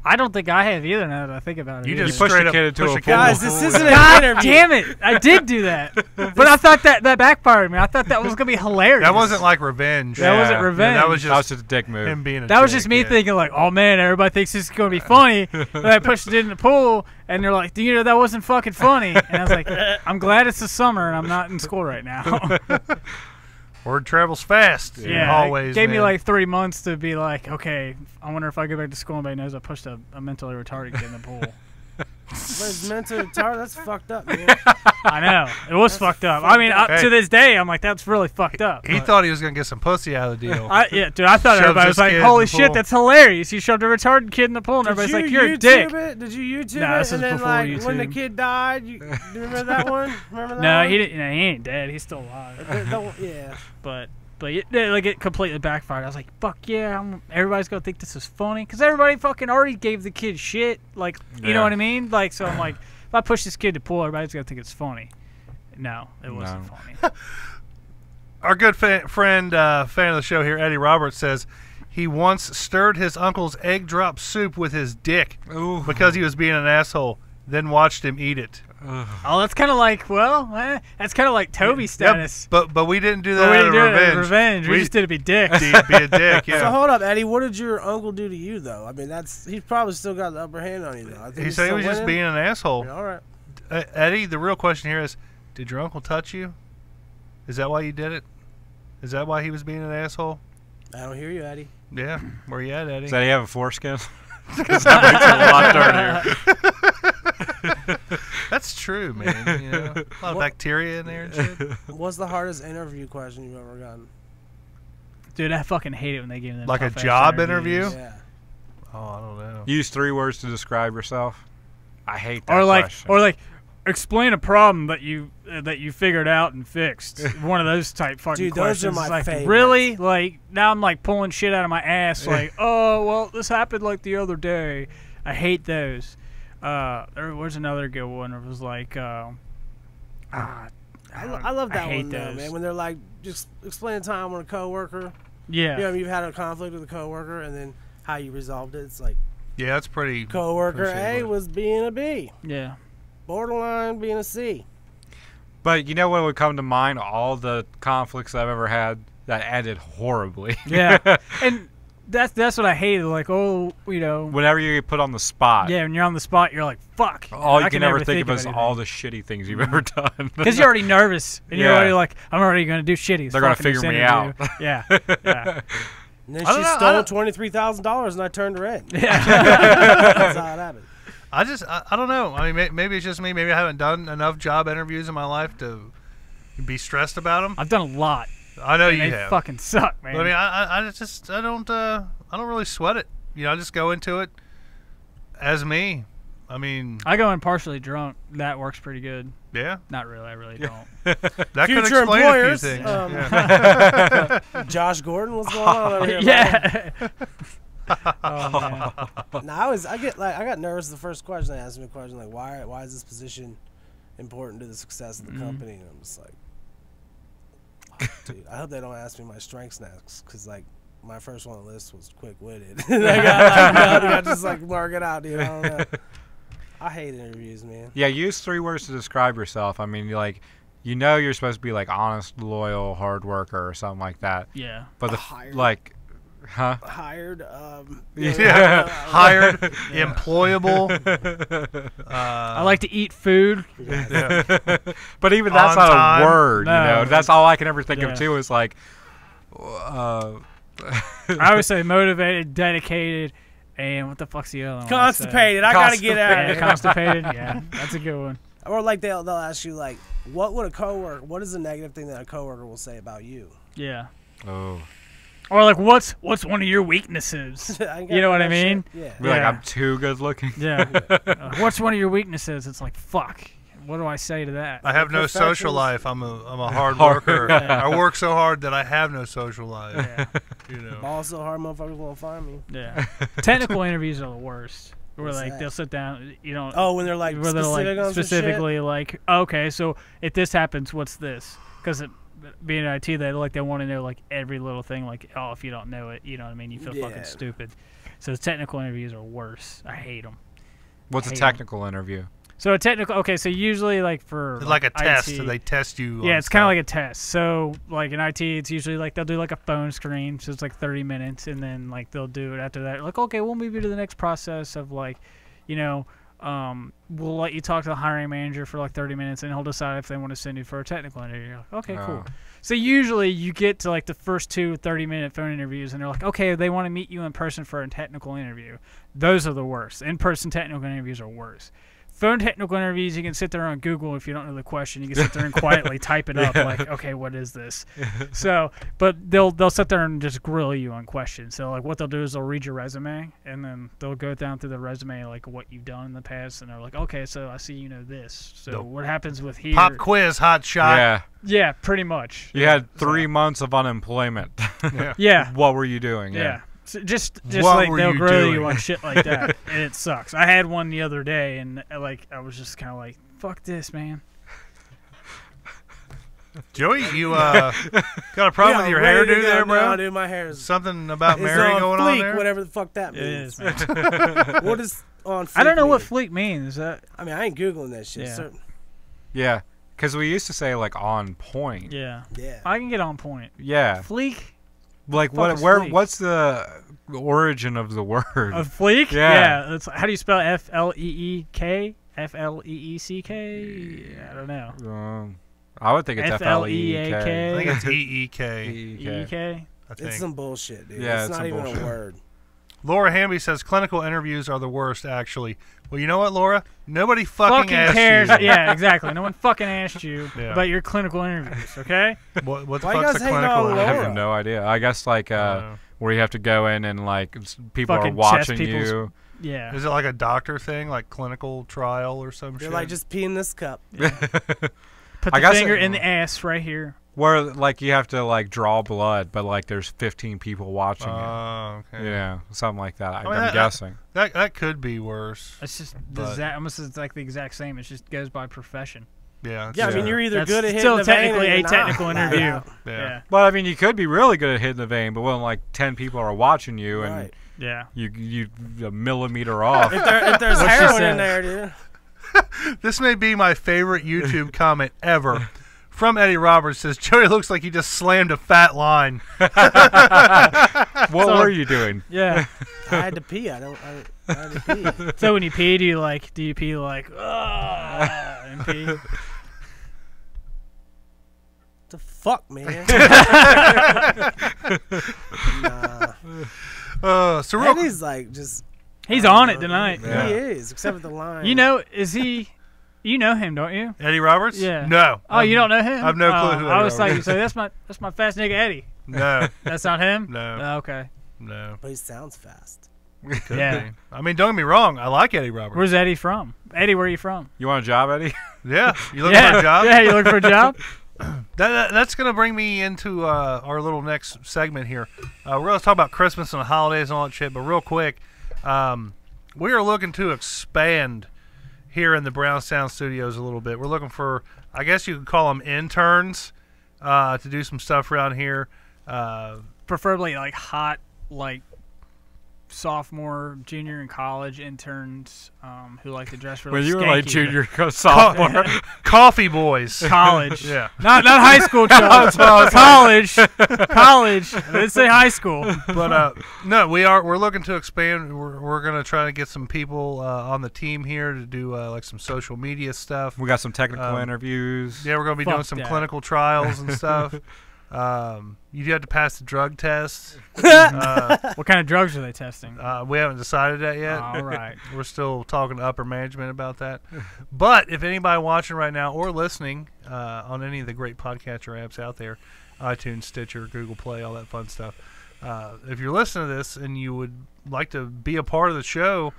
I don't think I have either now that I think about it. You either. just pushed straight a up kid into push a a pool. kid in Guys, the this pool. isn't an God interview. damn it! I did do that, but I thought that backfired me. I thought that was gonna be hilarious. That wasn't like revenge. That wasn't revenge. That was That was just just a dick move. him being a That was dick, just me yeah. thinking like, oh man, everybody thinks this is gonna be funny. And I pushed it in the pool, and they're like, you know, that wasn't fucking funny. And I was like, I'm glad it's the summer and I'm not in school right now. Word travels fast. in Yeah, hallways, it gave me man. like 3 months to be like, okay, I wonder if I go back to school and everybody knows I pushed a mentally retarded kid in the pool. But it's mentally retarded. That's fucked up, man. I know. It was fucked up. I mean, Hey. to this day, I'm like, that's really fucked up. He But- thought he was gonna get some pussy out of the deal. yeah, dude, I thought Shoves everybody this was like, kid in holy the shit, pool. that's hilarious. You shoved a retarded kid in the pool, and everybody's like, you're a dick. Did you YouTube Nah, it? this And was then, before like, when the YouTube. kid died, do you remember that one? Remember that No, one? he didn't. No, he ain't dead. He's still alive. Yeah. But like it completely backfired. I was like, fuck yeah, everybody's gonna think this is funny because everybody fucking already gave the kid shit. Like, you know Yeah. what I mean? Like, so I'm like, if I push this kid to pool, everybody's gonna think it's funny. No, it wasn't No. funny. Our good friend, fan of the show here, Eddie Roberts, says he once stirred his uncle's egg drop soup with his dick Ooh. because he was being an asshole, then watched him eat it. Oh, that's kind of like, that's kind of like Toby status. But we didn't do that But we out didn't of do it revenge. as revenge. We just did it to be dicks. be a dick, yeah. So hold up, Eddie. What did your uncle do to you, though? I mean, he's probably still got the upper hand on you, though. I think He he's said he still was just winning. being an asshole. Yeah, all right. Eddie, the real question here is, did your uncle touch you? Is that why you did it? Is that why he was being an asshole? I don't hear you, Eddie. Yeah. Where you at, Eddie? Does he have a foreskin? Because that makes it a lot dirtier. That's true, man. You know, a lot of bacteria in there and shit. What's the hardest interview question you've ever gotten? Dude, I fucking hate it when they give them Like a tough-ass job interviews. interview? Yeah. Oh, I don't know. Use 3 words to describe yourself. I hate that question. Or like, explain a problem that you figured out and fixed. One of those type fucking Dude, those are questions. my Like, favorites. really? Like, now I'm like pulling shit out of my ass. Like, oh well, this happened like the other day. I hate those. Where's another good one? It was like, I love that hate one, though, those. man. When they're like, just explain a time when a coworker, yeah. you know, you've had a conflict with a coworker, and then how you resolved it. It's like, Yeah, that's pretty. coworker Appreciate A it. was being a B, Yeah. borderline being a C. But you know what would come to mind? All the conflicts I've ever had that ended horribly. Yeah. And that's what I hated. Like, oh, you know. Whenever you get put on the spot, Yeah, when you're on the spot, you're like, fuck. all I you can ever never think of is all the shitty things you've ever done. Because you're already nervous. And you're Yeah. already like, I'm already going to do shitty. They're gonna fucking this figure me interview. out. Yeah. Yeah. And then I she don't know, I stole don't- $23,000, and I turned her in. Yeah. That's how it happened. I don't know. I mean, maybe it's just me. Maybe I haven't done enough job interviews in my life to be stressed about them. I've done a lot. I know And you they have. fucking suck, man. But I mean, I don't really sweat it. You know, I just go into it as me. I mean, I go in partially drunk. That works pretty good. yeah, Not really. I really don't. that could Future explain a few employers, things. um, Yeah. Josh Gordon, what's going on over here? Yeah. Oh, man. No, I got nervous the first question. They asked me a question like, why is this position important to the success of the company? And I'm just like, dude, I hope they don't ask me my strengths next, because like my first one on the list was quick-witted. I got just like mark it out, dude. I don't know. I hate interviews, man. Yeah, use 3 words to describe yourself. I mean, you're supposed to be like honest, loyal, hard worker or something like that. Yeah. But Hired. huh? Hired, Yeah. Hired, employable. I like to eat food. But even that's On not time. a word, No. you know. That's all I can ever think Yeah. of too. Is like, I always say motivated, dedicated, and what the fuck's the other one? constipated. I gotta get out. Yeah, constipated. Yeah, that's a good one. Or like they'll ask you like, what is the negative thing that a coworker will say about you? Yeah. oh, Or like, what's one of your weaknesses? You know what I mean? Shit. Yeah. Be like, I'm too good looking. Yeah. What's one of your weaknesses? It's like, fuck. What do I say to that? I have no social life. I'm a hard worker. I work so hard that I have no social life. Yeah. You know. Ball so hard, motherfuckers won't find me. Yeah. Technical interviews are the worst. Where What's like that? they'll sit down, you know. Oh, when they're like where they're specific on like some specifically like, okay, so if this happens, what's this? Because being in IT, they want to know like every little thing. Like, oh, if you don't know it, you know what I mean. You feel fucking stupid. So technical interviews are worse. I hate them. What's a technical interview? So a technical, okay, so usually like for It's like a test. IT, So they test you. yeah, it's kind of like a test. So like in IT, it's usually like they'll do like a phone screen, so it's like 30 minutes, and then like they'll do it after that. Like, okay, we'll move you to the next process of like, you know, we'll let you talk to the hiring manager for like 30 minutes, and he'll decide if they want to send you for a technical interview. You're like, okay, cool. So usually you get to like the first 2 30-minute phone interviews, and they're like, okay, they want to meet you in person for a technical interview. Those are the worst. In-person technical interviews are worse. Phone technical interviews, you can sit there on Google if you don't know the question. You can sit there and quietly type it up, like, okay, what is this? So, but they'll sit there and just grill you on questions. So, like, what they'll do is they'll read your resume, and then they'll go down through the resume, like what you've done in the past, and they're like, okay, so I see you know this. So, what happens with here? Pop quiz, hot shot. Yeah. Yeah, pretty much. You had 3 months of unemployment. Yeah. What were you doing? Yeah. So just What like were they'll you grill doing? you on shit like that, and it sucks. I had one the other day, and like I was just kind of like, "Fuck this, man." Joey, you got a problem with your hairdo there, bro? No, dude, my hair is Something about it's Mary on going fleek, on there? whatever the fuck that It means. is, man. What is on fleek I don't know what mean? fleek means. I mean, I ain't googling that shit. Yeah. So, Yeah. Because we used to say, like, on point. Yeah, yeah. I can get on point. Yeah. Fleek Like, fuck is where? fleek? What's the origin of the word? of fleek. Yeah. It's, how do you spell F-L-E-E-K? F-L-E-E-C-K? I don't know. I would think it's F-L-E-A-K. F-L-E-E-K. I think it's EEK. E-E-K? I think. It's some bullshit, dude. Yeah, it's it's not some even bullshit. a word. Laura Hamby says clinical interviews are the worst, actually. Well, you know what, Laura? Nobody fucking asked cares. you. Yeah, exactly. No one fucking asked you Yeah. about your clinical interviews, okay? What the Why you fuck's guys a hating clinical on I interview? Laura? have no idea. I guess, like, where you have to go in and, like, people Fucking are watching test people's- you. Yeah. Is it like a doctor thing, like clinical trial or some They're shit? like, just pee in this cup. Put I the guess finger it- in the ass right here. Where, like, you have to, like, draw blood, but, like, there's 15 people watching you. Oh, okay. Yeah, something like that. mean, I'm guessing. That could be worse. It's just But- almost it's like the exact same. It just goes by profession. Yeah. Yeah, I mean, you're either That's good at hitting still the vein technically or a you're not. technical interview. Yeah. Yeah. Well, I mean, you could be really good at hitting the vein, but when, like, 10 people are watching you and Right. Yeah. you a millimeter off. If there's What she heroin said. in there, dude. This may be my favorite YouTube comment ever. From Eddie Roberts says, Joey looks like he just slammed a fat line. What were you doing? Yeah. I had to pee. I had to pee. So when you pee, do you pee like and pee? The fuck, man? Nah. So real Eddie's like just. He's on it tonight. Yeah. He is, except for the line. You know, is he? You know him, don't you? Eddie Roberts? Yeah. No. Oh, you don't know him? I have no clue who I Eddie was like, Roberts so that's my fast nigga Eddie. No. That's not him. No. Oh, okay. No. But he sounds fast. Could Yeah. be. I mean, don't get me wrong. I like Eddie Roberts. Where's Eddie from? Eddie, where are you from? You want a job, Eddie? Yeah. You looking for a job? Yeah, you looking for a job? That's going to bring me into our little next segment here. We're going to talk about Christmas and the holidays and all that shit, but real quick, we are looking to expand here in the Brownstown studios a little bit. We're looking for, I guess you could call them interns, to do some stuff around here. Preferably like hot, like sophomore, junior in college interns who like to dress really When you were skanky, like but- junior, sophomore. Coffee boys. college. Yeah. Not high school, Charles. college. College. I didn't say high school. But no, we're looking to expand. We're gonna try to get some people on the team here to do like some social media stuff. We got some technical interviews. Yeah, we're gonna be doing Fuck some that. clinical trials and stuff. You do have to pass the drug test. What kind of drugs are they testing? We haven't decided that yet. All right. We're still talking to upper management about that. But if anybody watching right now or listening on any of the great podcatcher apps out there, iTunes, Stitcher, Google Play, all that fun stuff, if you're listening to this and you would like to be a part of the show,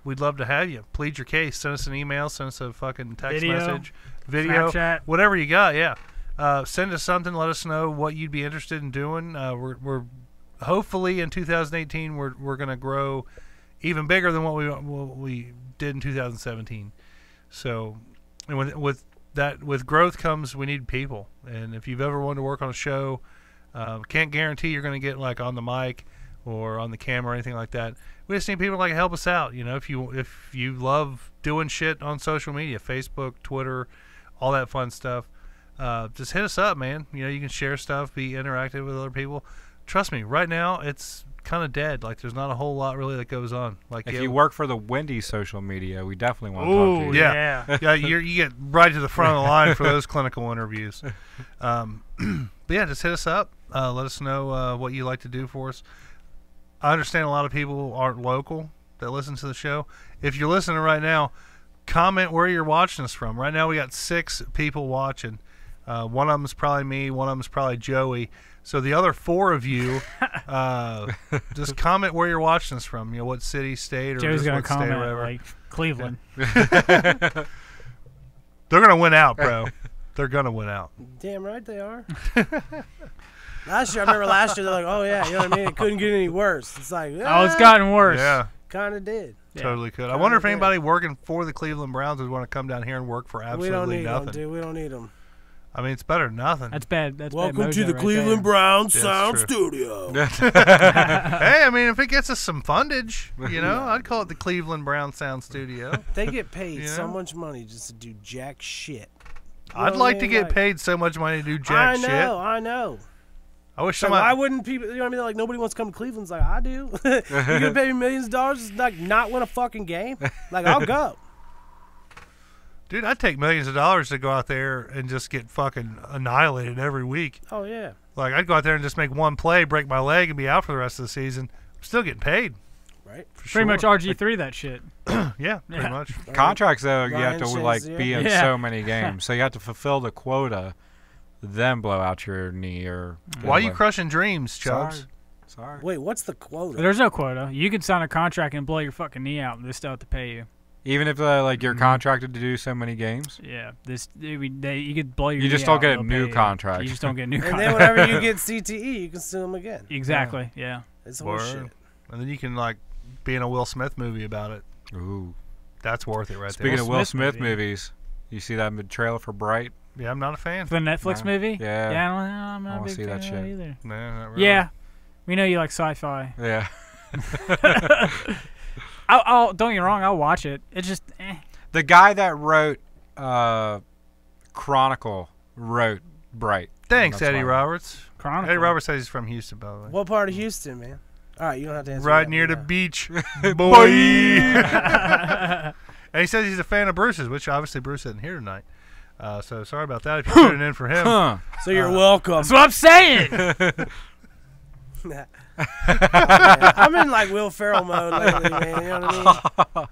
we'd love to have you. Plead your case. Send us an email. Send us a fucking text message, video, Snapchat. whatever you got. Yeah, send us something. Let us know what you'd be interested in doing. We're hopefully in 2018 we're gonna grow even bigger than what we did in 2017. So, and with growth comes we need people. And if you've ever wanted to work on a show, can't guarantee you're going to get like on the mic or on the camera or anything like that. We just need people to like help us out. You know, if you love doing shit on social media, Facebook, Twitter, all that fun stuff, just hit us up, man. You know, you can share stuff, be interactive with other people. Trust me, right now it's kind of dead. Like there's not a whole lot really that goes on. Like if you work for the Wendy's social media, we definitely want to talk to you. Yeah. You get right to the front of the line for those clinical interviews. But yeah, just hit us up. Let us know what you like to do for us. I understand a lot of people aren't local that listen to the show. If you're listening right now, comment where you're watching us from. Right now we got 6 people watching. One of them is probably me. One of them is probably Joey. So the other 4 of you, just comment where you're watching us from. You know, what city, state, or Joe's just gonna what state or comment whatever. like Cleveland. They're gonna win out, bro. They're gonna win out. Damn right they are. Last year, I remember last year, they're like, oh, yeah, you know what I mean? It couldn't get any worse. It's like, Oh, it's gotten worse. Yeah, kind of did. Yeah. totally could. I wonder if anybody working for the Cleveland Browns would want to come down here and work for We don't absolutely need nothing. them, dude. We don't need them. I mean, it's better than nothing. That's bad. That's Welcome bad to the mojo right Cleveland there. Browns That's Sound true. Studio. Hey, I mean, if it gets us some fundage, you know, I'd call it the Cleveland Brown Sound Studio. They get paid You so know? much money just to do jack shit. You I'd know like what to I mean? get paid so much money to do jack shit. I know. I wish So somebody. why wouldn't people, you know what I mean? Like, nobody wants to come to Cleveland. It's like, I do. You're going to pay me millions of dollars to like, not win a fucking game? Like, I'll go. Dude, I'd take millions of dollars to go out there and just get fucking annihilated every week. Oh, yeah. Like, I'd go out there and just make one play, break my leg, and be out for the rest of the season. I'm still getting paid. Right? For Pretty much sure. RG3 that shit. Yeah, pretty Yeah. much. Contracts, though, you have Ryan to like Shazier. be in Yeah. so many games, so you have to fulfill the quota, then blow out your knee or. Why are you crushing dreams, Chubbs? Sorry. Wait, what's the quota? There's no quota. You can sign a contract and blow your fucking knee out, and they still have to pay you. Even if like you're contracted to do so many games. Yeah, you could blow your. You knee just don't out, get a they'll new pay you. contract. You just don't get a new and contract. then whenever you get CTE, you can sue them again. Exactly. Yeah. It's Word. horseshit. And then you can, like, be in a Will Smith movie about it. Ooh. That's worth it right Speaking there. of Will Smith Smith movie. movies, you see that trailer for Bright? Yeah, I'm not a fan. For the Netflix No. movie. Yeah. Yeah. I'm I not a wanna big see fan that of that shit. either. No, not really. Yeah. We know you like sci-fi. Yeah. I'll don't get me wrong. I'll watch it. It's just. The guy that wrote Chronicle wrote Bright. Thanks, That's Eddie why. Roberts. Chronicle. Eddie Roberts says he's from Houston, by the way. What part of Houston, man? All right, you don't have to answer Right that near one the now. beach, boy. And he says he's a fan of Bruce's, which obviously Bruce isn't here tonight. So sorry about that if you're tuning in for him. Huh. So you're welcome. That's what I'm saying. I'm in like Will Ferrell mode lately, man. You know what I mean?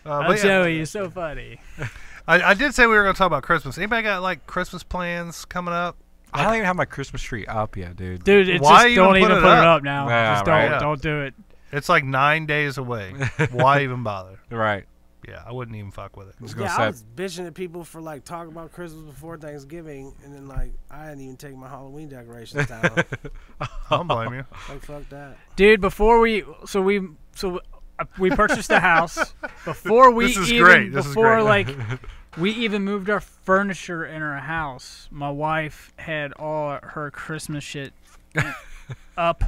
But yeah, Joey, you're so funny. I did say we were going to talk about Christmas. Anybody got like Christmas plans coming up? I don't even have my Christmas tree up yet, dude. Dude, it's Why just even don't put even it put it up? up now. Yeah, Just right. don't do it. It's like 9 days away. Why even bother? Right. Yeah, I wouldn't even fuck with it. I was gonna Yeah, I say, was bitching at people for like talking about Christmas before Thanksgiving, and then like I hadn't even taken my Halloween decorations down. I don't blame you. Like fuck that. Dude, before we purchased the house before we This is even great. This is before great. like we even moved our furniture in our house. My wife had all her Christmas shit up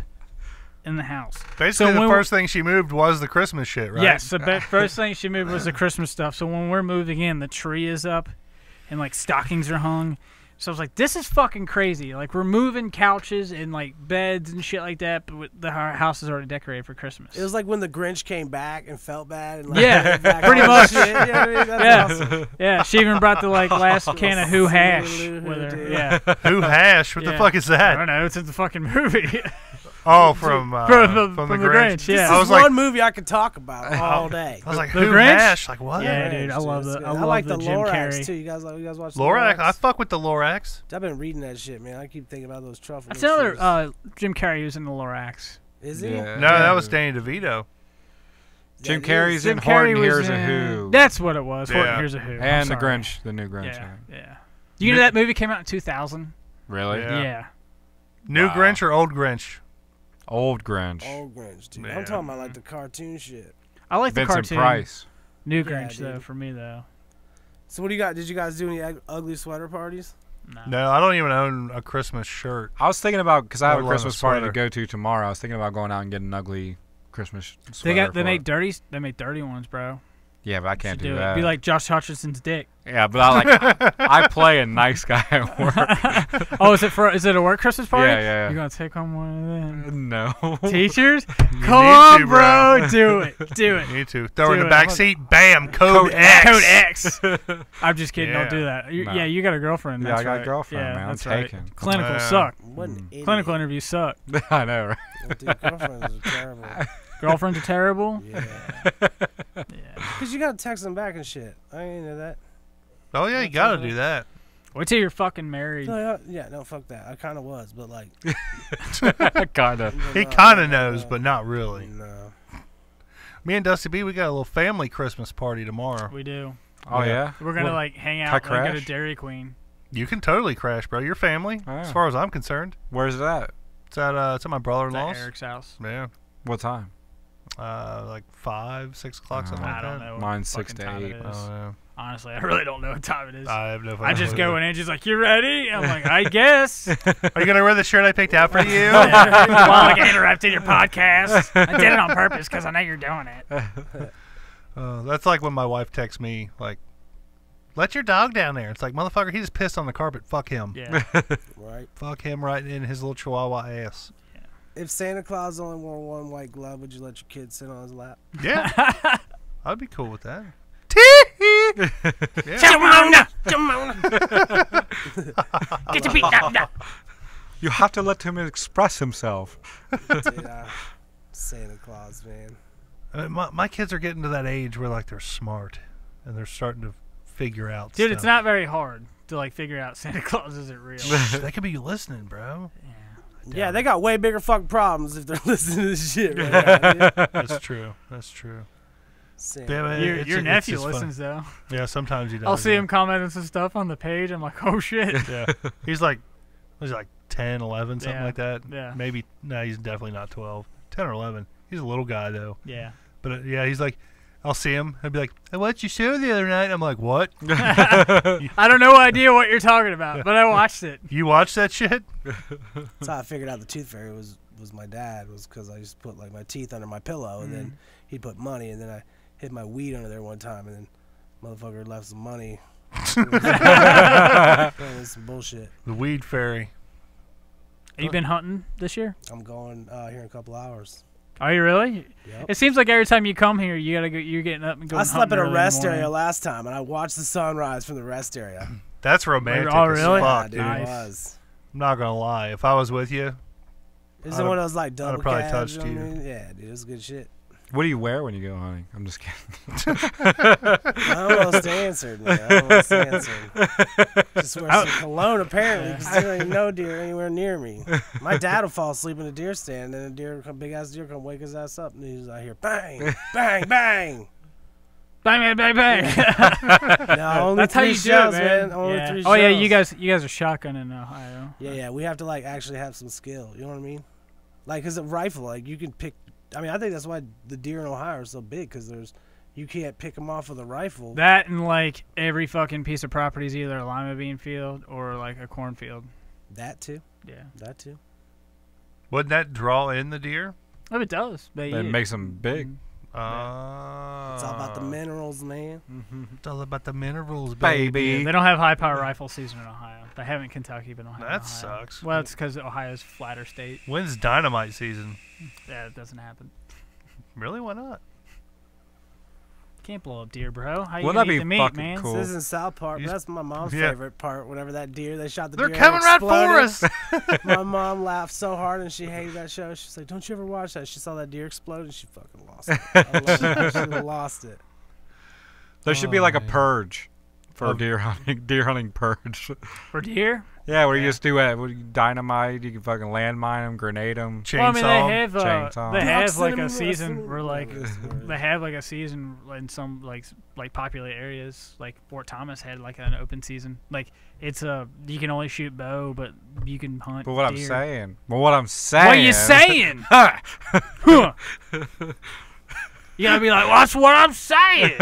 in the house. Basically, the when first thing she moved was the Christmas shit, right? Yes, the first thing she moved was the Christmas stuff. So when we're moving in, the tree is up and like stockings are hung. So I was like, this is fucking crazy. Like, we're moving couches and like beds and shit like that, but our house is already decorated for Christmas. It was like when the Grinch came back and felt bad. And, like, Yeah, put back pretty all much. the shit. You know what I mean? That's Yeah. awesome. Yeah, she even brought the like last can of Who Hash Dude. with her. Yeah, Who hash? What the Yeah. fuck is I that? don't know. It's in the fucking movie. Oh, from the Grinch. Yeah. This I is was like, one movie I could talk about all day. I was like, The who Grinch? Hash? Like what? Yeah, dude, I love It's the good. I love like the the Jim Lorax Carrey. too. You guys watch the Lorax. I Lorax? fuck with the Lorax. I've been reading that shit, man. I keep thinking about those truffles. That's another Jim Carrey who's in the Lorax. Is he? Yeah. No, that was Danny DeVito. Jim That Carrey's is- in Jim Carrey Horton was Hears a in- Who. That's what it was. Horton Yeah. Hears a Who. I'm And the sorry. Grinch, the new Grinch. Yeah, yeah. yeah. You know that movie came out in 2000? Really? Yeah. Yeah. New Wow. Grinch or old Grinch? Old Grinch. Old Grinch, dude. Man. I'm talking about like the cartoon shit. I like the Vincent cartoon. Price. New Yeah, Grinch though, dude. for me though. So what do you got? Did you guys do any ugly sweater parties? No, I don't even own a Christmas shirt. I was thinking about, because I have Let a alone a Christmas party to sweater. go to tomorrow. I was thinking about going out and getting an ugly Christmas They sweater. they make dirty ones, bro. Yeah, but I can't do it. that. Be like Josh Hutcherson's dick. Yeah, but I play a nice guy at work. Oh, is it a work Christmas party? Yeah. You gonna take on one of them? No. Teachers? need Come on, to, bro. bro. Do it. Do it. You need to throw her in Do the it. back seat. Bam, code X. Code X. I'm just kidding. Yeah. Don't do that. No. Yeah, you got a girlfriend. Yeah, That's I got a right. girlfriend, Yeah, man. I'm that's right. taken. Clinical Yeah. suck. What an idiot. Clinical interviews suck. I know, right? Dude, girlfriends are terrible. Girlfriends are terrible. Yeah. Yeah. Because you got to text them back and shit. I ain't into that. Oh yeah, you gotta do that. Wait till you're fucking married. Yeah, no, fuck that. I kind of was, but like. kind of. He kind of knows, but not really. No. Me and Dusty B, we got a little family Christmas party tomorrow. We do. Oh, yeah? We're gonna Well, like hang can I out, like, go to crash? Dairy Queen. You can totally crash, bro. You're family, Oh, yeah. as far as I'm concerned. Where's it at? It's at my It's at brother-in-law's. Eric's house. Yeah, What time? like 5, 6 o'clock, something like I don't that. know. What Mine's fucking 6 to time 8. it is. Oh yeah. Honestly, I really don't know what time it is. I have no. I just fucking go clue. in and she's like, "You ready?" I'm like, "I guess." Are you gonna wear the shirt I picked out for you? Well, like I interrupted your podcast. I did it on purpose because I know you're doing it. That's like when my wife texts me like, "Let your dog down there." It's like, motherfucker, he just pissed on the carpet. Fuck him. Yeah. Right. Fuck him right in his little chihuahua ass. If Santa Claus only wore one white glove, would you let your kid sit on his lap? Yeah, I'd be cool with that. Get your feet down. You have to let him express himself. Dude, Santa Claus, man. I mean, my kids are getting to that age where like they're smart and they're starting to figure out. Dude, stuff. it's not very hard to like figure out Santa Claus isn't real. They could be listening, bro. Yeah, they got way bigger fucking problems if they're listening to this shit right now. Dude. That's true. That's true. Santa. Yeah, man, it's- Your it's nephew just fun. listens though. Yeah, sometimes he does. I'll see yeah. him commenting some stuff on the page. I'm like, oh shit. Yeah, he's like 10, 11, something Yeah, like that. yeah. Maybe. No, he's definitely not 12. 10 or 11. He's a little guy though. Yeah. But yeah, he's like, I'll see him. He'll be like, "Hey, what'd you show the other night?" I'm like, "What? I don't no idea what you're talking about, but I watched it. You watched that shit?" That's how I figured out the tooth fairy was my dad, was because I used to put like my teeth under my pillow, and then he'd put money, and then I hid my weed under there one time, and then motherfucker left some money. That was some bullshit. The weed fairy. Have you been hunting this year? I'm going here in a couple hours. Are you really? Yep. It seems like every time you come here, you gotta go. You're getting up and going. I slept at hunting a early in the rest morning. area last time, and I watched the sunrise from the rest area. That's romantic. Oh, as really? fuck, Yeah, dude. Nice. it was. I'm not gonna lie. If I was with you, Is I'd it one of those like I'd double have probably cabs? touched You know you. what I mean? Yeah, dude, it was good shit. What do you wear when you go hunting? I'm just kidding. I almost answered, man. I almost answered. Just wear some cologne, apparently, because there ain't no deer anywhere near me. My dad will fall asleep in a deer stand, and then a big-ass deer come wake his ass up, and he's out here, bang, bang, bang. Bang, bang, bang, bang. No, only That's how three you do shells, it, man. Only Yeah. three Oh yeah, shells. you guys are shotgunning in Ohio. Yeah, we have to like actually have some skill. You know what I mean? Like, cause a rifle, like you can pick. I mean, I think that's why the deer in Ohio are so big, cause you can't pick them off with a rifle. That and like every fucking piece of property is either a lima bean field or like a cornfield. That too. Yeah. That too. wouldn't that draw in the deer? Oh, it does. But It makes them big. It's all about the minerals, man. It's all about the minerals, Baby. They don't have high power rifle season in Ohio. They have it in Kentucky, but don't have it in That Ohio. sucks. Well, it's because Ohio's flatter state. When's dynamite season? Yeah, it doesn't happen. Really? Why not? Can't blow up deer, bro. How you Wouldn't gonna that eat be the meat, fucking man? cool? This is in South Park. That's my mom's favorite part. Whenever that deer, they shot the They're deer. coming right for exploded. us. My mom laughed so hard and she hated that show. She's like, "Don't you ever watch that?" She saw that deer explode and she fucking lost it. I love it. She lost it. There should be like a man. purge for deer hunting purge. For deer? Yeah, where you just do it. Dynamite, you can fucking landmine them, grenade them. Chainsaw. Well, I mean, Chainsaw. they have like a Proximity season wrestling. where like they have like a season in some like populated areas. Like Fort Thomas had like an open season. Like it's you can only shoot bow, but you can hunt. But what deer. what I'm saying. What are you saying? Huh. You gotta be like, well, that's what I'm saying.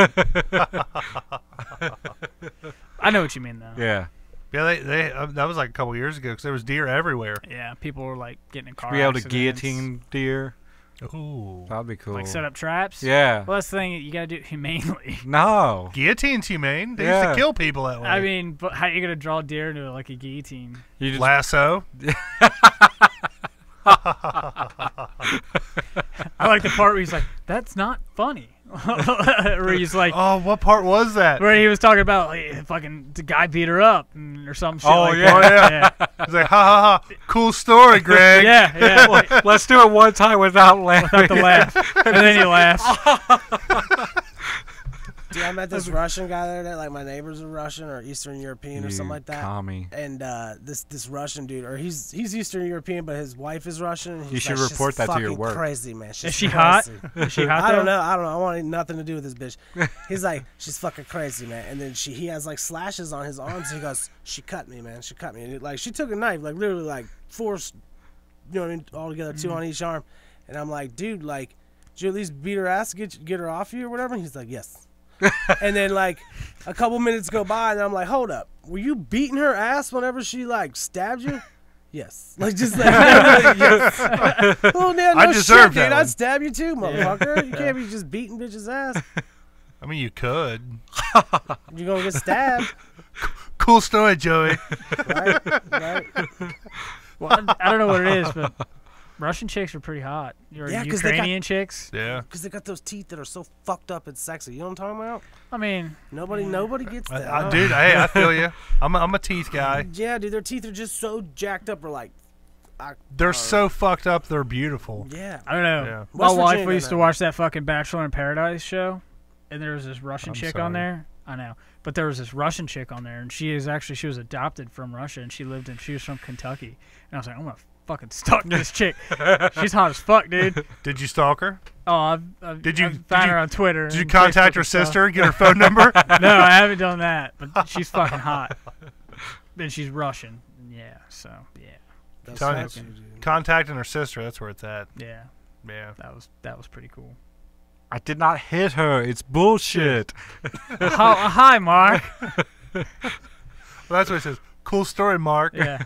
I know what you mean, though. Yeah. Yeah, they that was like a couple years ago because there was deer everywhere. Yeah, people were like getting in car Be able to accidents, guillotine deer. Ooh. That'd be cool. like set up traps. Yeah. Well, that's the thing. You gotta do it humanely. No. Guillotine's humane. They used Yeah. to kill people that way. I mean, but how are you gonna draw deer into like a guillotine? You just lasso. I like the part where he's like, "That's not funny." Where he's like, Oh, what part was that? where he was talking about like, fucking the guy beat her up or some shit. Oh, like yeah. that. Oh, He's like, ha ha ha, cool story, Greg. yeah, yeah. let's do it one time without laughing. Without the laugh, and then he laughs. Dude, I met this Russian guy the other day. Like my neighbors are Russian or Eastern European or something like that. Commie. And this Russian dude, or he's Eastern European, but his wife is Russian. And You he's should like, report "She's that to your fucking work." Crazy man. She's Is she hot? crazy. Is she hot? I don't though? know. I don't know. I want nothing to do with this bitch. He's like, she's fucking crazy, man. And then he has like slashes on his arms. He goes, she cut me, man. She cut me. And like she took a knife, like literally like four, you know what I mean, all together, two on each arm. And I'm like, dude, like, did you at least beat her ass, get her off you or whatever? And he's like, yes. And then like a couple minutes go by, and I'm like, hold up, were you beating her ass whenever she like stabbed you? Yes. Like just like yes. Well, yeah, no I deserve shit, that dude. one. I'd stab you too, motherfucker. You can't be just beating bitches' ass. I mean, you could. You're gonna get stabbed, Cool story, Joey. right? Right? Well, I don't know what it is, but Russian chicks are pretty hot. Or Yeah, 'cause they got- Ukrainian chicks. Yeah. Because they got those teeth that are so fucked up and sexy. You know what I'm talking about? I mean, Nobody gets that. Dude, hey, I feel you. I'm a teeth guy. Yeah, dude, their teeth are just so jacked up. Or like, They're so fucked up. They're beautiful. yeah. I don't know. Yeah. My West wife Virginia, used to man. watch that fucking Bachelor in Paradise show, and there was this Russian I'm chick sorry. on there. I know, but there was this Russian chick on there, and she was adopted from Russia, and she was from Kentucky. And I was like, I'm gonna fucking stalk this chick. She's hot as fuck, dude. Did you stalk her? Oh, I've Did you- I've did found you- her on Twitter. Did you and contact Facebook her and stuff. sister and get her phone number? No, I haven't done that, but she's fucking hot. And she's Russian. Yeah, so yeah, That's Tell facts, you. dude. Contacting her sister. That's where it's at. yeah, Yeah. that was pretty cool. I did not hit her. It's bullshit. Hi, Mark. Well, that's what it says. Cool story, Mark. Yeah.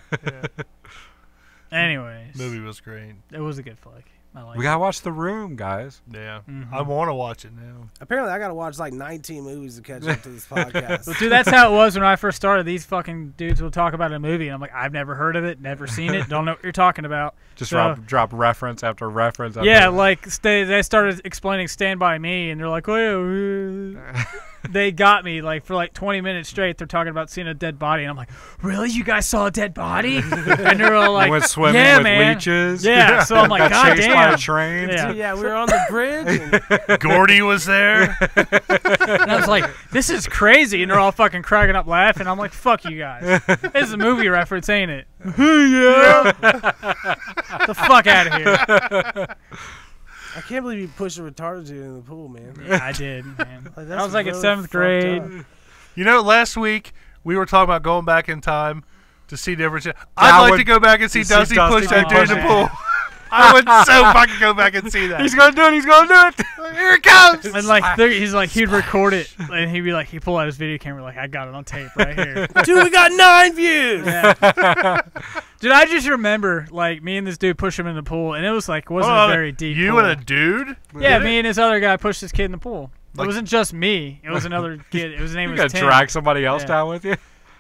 Anyways, Movie was great. it was a good flick. I like We gotta watch The Room, guys. Yeah. Mhm. I want to watch it now. Apparently, I gotta watch like 19 movies to catch up to this podcast. Well, dude, that's how it was when I first started. These fucking dudes will talk about a movie, and I'm like, I've never heard of it, never seen it, don't know what you're talking about. Just So- drop reference after reference. After Yeah, like they started explaining Stand By Me, and they're like, oh, yeah. They got me like for like 20 minutes straight. They're talking about seeing a dead body, and I'm like, really? You guys saw a dead body? And they're all like, went swimming yeah, with man. leeches. Yeah, so I'm like, Got god chased by damn. a train. Yeah. Yeah, we were on the bridge. And Gordy was there. And I was like, this is crazy. And they're all fucking cracking up laughing. I'm like, fuck you guys. This is a movie reference, ain't it? Yeah. The fuck out of here. I can't believe you pushed a retarded dude in the pool, man. Yeah, I did, man. Like, I that's was like in really 7th fucked grade. up. You know, last week we were talking about going back in time to see different shit. I'd like to go back and see Dusty push that dude in the push pool. it. I would so fucking go back and see that. He's gonna do it. He's gonna do it. Here it comes. And like, he's like, he'd record it, and he'd be like, he'd pull out his video camera, like, I got it on tape right here. Dude, we got 9 views. Yeah. Dude, I just remember, like, me and this dude pushed him in the pool, and it was like, wasn't a very deep You pool. and a dude? Yeah, Did me it? and this other guy pushed this kid in the pool. Like- It wasn't just me. It was another kid. His name You was gotta Tim. drag somebody else Yeah. down with you.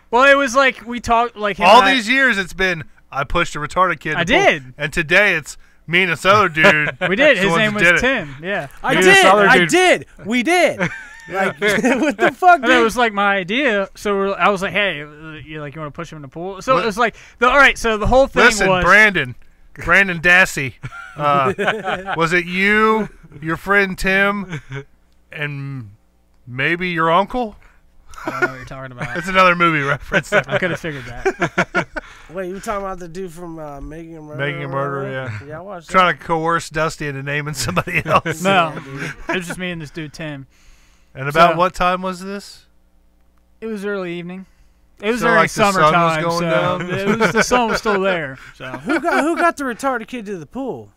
Well, it was like, we talked, like, him All and I- these years it's been I pushed a retarded kid in I the pool. did. And today it's me and this other dude. We did. the His ones name that was did it. Tim. Yeah. I Dude, this other did. I dude- did. We did. Like, what the fuck, And dude? it was like my idea. So I was like, hey, you want to push him in the pool? So it was like, all right. So the whole thing Listen, was Brandon Dassey. Was it you, your friend Tim, and maybe your uncle? I don't know what you're talking about. That's another movie reference. I could have figured that. Wait, you were talking about the dude from Making a Murderer? Making a Murderer, yeah. Yeah, I watched that. Trying to coerce Dusty into naming somebody else. No, Yeah, dude. it was just me and this dude Tim. And about So- what time was this? It was early evening. It was So, during like, the sun was summertime, going so down? the sun was still there. So. Who got the retarded kid to the pool?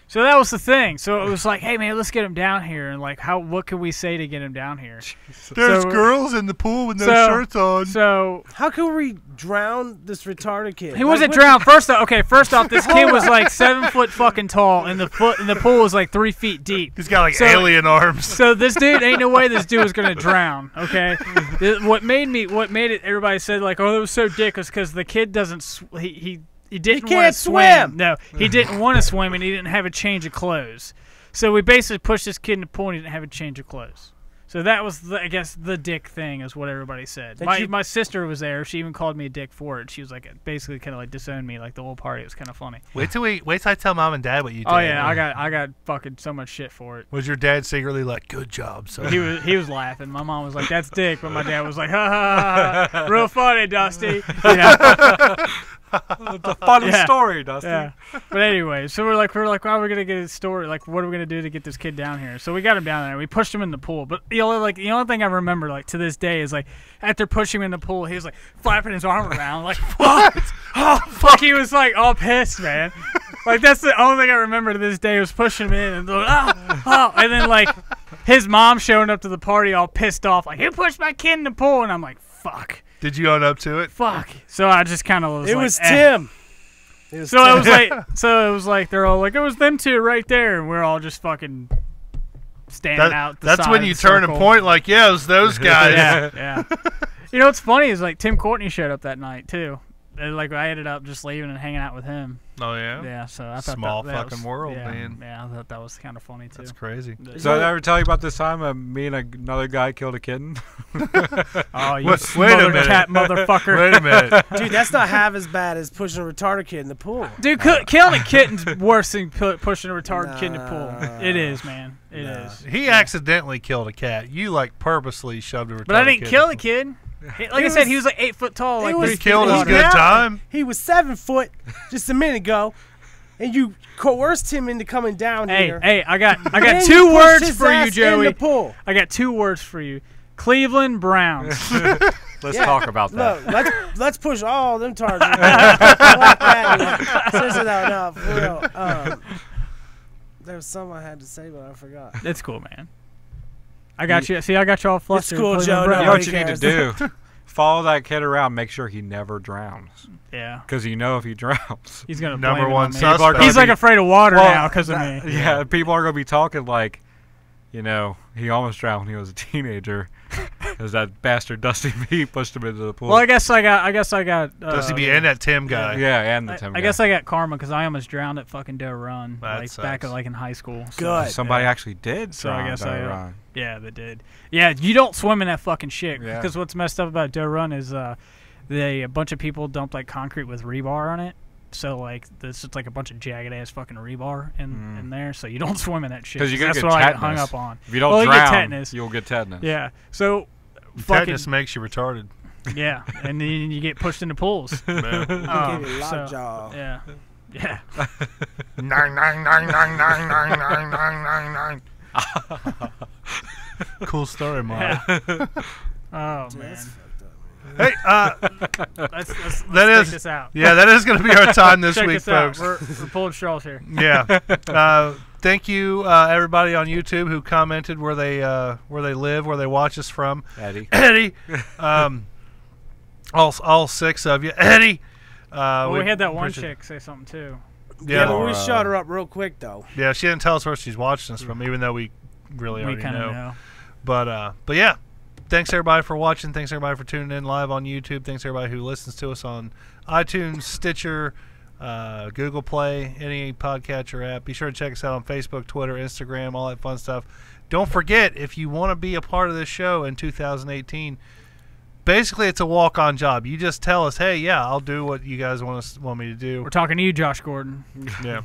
So that was the thing. So it was like, hey man, let's get him down here, and like, what can we say to get him down here? There's So- girls in the pool with no so- shirts on. So How can we drown this retarded kid? he Like, wasn't what- drowned. First off, this kid was like 7 foot fucking tall, and the pool was like 3 feet deep. He's got like So- alien arms. So this dude, ain't no way this dude was gonna drown. Okay, what made it? Everybody said like, oh, that was so dick, was because the kid doesn't. He didn't want to can't swim. No, he didn't want to swim, and he didn't have a change of clothes. So we basically pushed this kid in the pool, and he didn't have a change of clothes. So that was, I guess, the dick thing is what everybody said. That My sister was there. She even called me a dick for it. She was like, basically kind of like disowned me like the whole party. It was kind of funny. Wait till I tell mom and dad what you did. Oh yeah, I got fucking so much shit for it. Was your dad secretly like, "Good job"? So He was laughing. My mom was like, "That's dick," but my dad was like, "Ha ha ha, ha. Real funny, Dusty." Yeah. The funny Yeah. story, Dusty. Yeah. But anyway, so we're like, well, we're gonna get his story. Like, what are we gonna do to get this kid down here? So we got him down there. We pushed him in the pool. But the only thing I remember like to this day is like after pushing him in the pool, he was like flapping his arm around, like what? Oh fuck! He was like all pissed, man. Like that's the only thing I remember to this day was pushing him in and like, and then like his mom showing up to the party all pissed off, like you pushed my kid in the pool, and I'm like, fuck. did you own up to it? Fuck. So I just kind of was It like, was eh. Tim. It was So Tim. it was like they're all like it was them two right there, and we're all just fucking standing out. The That's side when of you the turn circle. and point like, yeah, it was those guys. Yeah, yeah. You know what's funny is like Tim Courtney showed up that night too. And, like I ended up just leaving and hanging out with him. Oh yeah. Yeah, so I thought Small that fucking was, world, yeah, man. Yeah, I thought that was kind of funny too. That's crazy. So did I ever tell you about this time me and another guy killed a kitten? Oh, you Wait a smothered minute. cat motherfucker. Wait a minute. Dude, that's not half as bad as pushing a retarded kid in the pool. Dude, killing a kitten's worse than pushing a retarded kid in the pool. Nah. It is, man. It Nah. is. He accidentally killed a cat. You like purposely shoved a retarded But I didn't kid kill in the kid. Like I He said, was- he was like 8 foot tall. Like He was- three killed feet his tall. good Now, time. He was 7 foot just a minute ago, and you coerced him into coming down here. Hey, I got Then you two pushed words his for you, ass in Joey. the pool. I got 2 words for you. Cleveland Browns. Let's Yeah. talk about that. Look, let's push all them targets. I like that. Seriously, no, for real. There was something I had to say, but I forgot. It's cool, man. I got you. See, I got you all flustered. cool, Cleveland Joe. You Browns. know what you Nobody need to do? Follow that kid around. Make sure he never drowns. Yeah, Because you know if he drowns. he's gonna Number blame it one on me. suspect. He's like afraid of water Well, now because of me. Yeah, people are going to be talking like, you know, he almost drowned when he was a teenager. Because that bastard Dusty B pushed him into the pool. Well, I guess I got. Dusty B and that Tim guy. yeah, and the Tim I guy. guess I got karma because I almost drowned at fucking Doe Run, That like sucks. back at, like in high school. So, Good. Somebody actually did So I drown guess Doe I, Run. Yeah, they did. Yeah, you don't swim in that fucking shit. Yeah. Because what's messed up about Doe Run is a bunch of people dumped like concrete with rebar on it. So like this is like a bunch of jagged ass fucking rebar in there. So you don't swim in that shit. 'Cause you're gonna that's get what I tetanus. got hung up on. If you don't Well, you get drown, tetanus. you'll get tetanus. Yeah. So fucking Tetanus makes you retarded. yeah, and then you get pushed into pools. Man. Give you lockjaw. Yeah. Yeah. 999999999. Cool story, Mom. Oh Dude, man. that's fucked up. Hey, Let's that check is- this out. yeah, that is going to be our time this Check week, this out. folks. We're pulling straws here. Yeah. Thank you, everybody on YouTube who commented where they live, where they watch us from. Eddie. Eddie, all 6 of you. Eddie. Well, we had that one appreciate- chick say something too. Yeah, but Yeah, we shut her up real quick, though. yeah. She didn't tell us where she's watching us from, even though we really We already kind of know. know. But yeah. Thanks everybody for watching. Thanks everybody for tuning in live on YouTube. Thanks everybody who listens to us on iTunes, Stitcher, Google Play, any podcatcher app. Be sure to check us out on Facebook, Twitter, Instagram, all that fun stuff. Don't forget, if you want to be a part of this show in 2018, basically it's a walk-on job. You just tell us, hey, yeah, I'll do what you guys want me to do. We're talking to you, Josh Gordon. Yeah.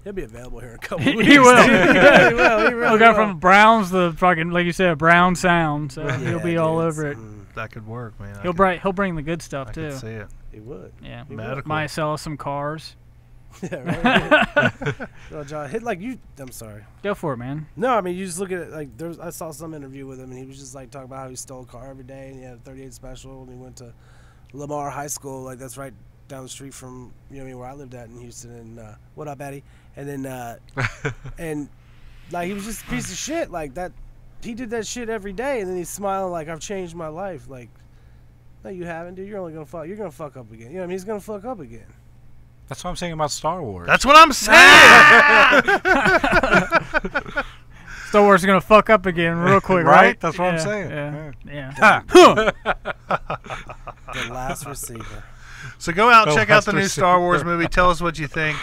He'll be available here in a couple weeks. He will. Yeah, he will. He really We'll go will. from Browns to fucking, like you said, Brown Sound. So he'll be all dude, over it. That could work, man. He'll bring the good stuff I too. could see it. He would. Yeah. He Medical. Might sell us some cars. Yeah, right. Well, John, hit like you. I'm sorry. Go for it, man. No, I mean you just look at it like I saw some interview with him and he was just like talking about how he stole a car every day and he had a 38 special and he went to Lamar High School, like that's right down the street from where I lived at in Houston. And what up, Eddie? And then and like he was just a piece of shit like that. He did that shit every day and then he's smiling like I've changed my life. Like, no, you haven't, dude. You're only gonna fuck. You're gonna fuck up again. You know what I mean? He's gonna fuck up again. That's what I'm saying about Star Wars. That's what I'm saying. Star Wars is gonna fuck up again real quick, Right? right? That's what I'm Yeah, saying. Yeah. The last receiver. So go out, The check out the last new receiver. Star Wars movie. Tell us what you think.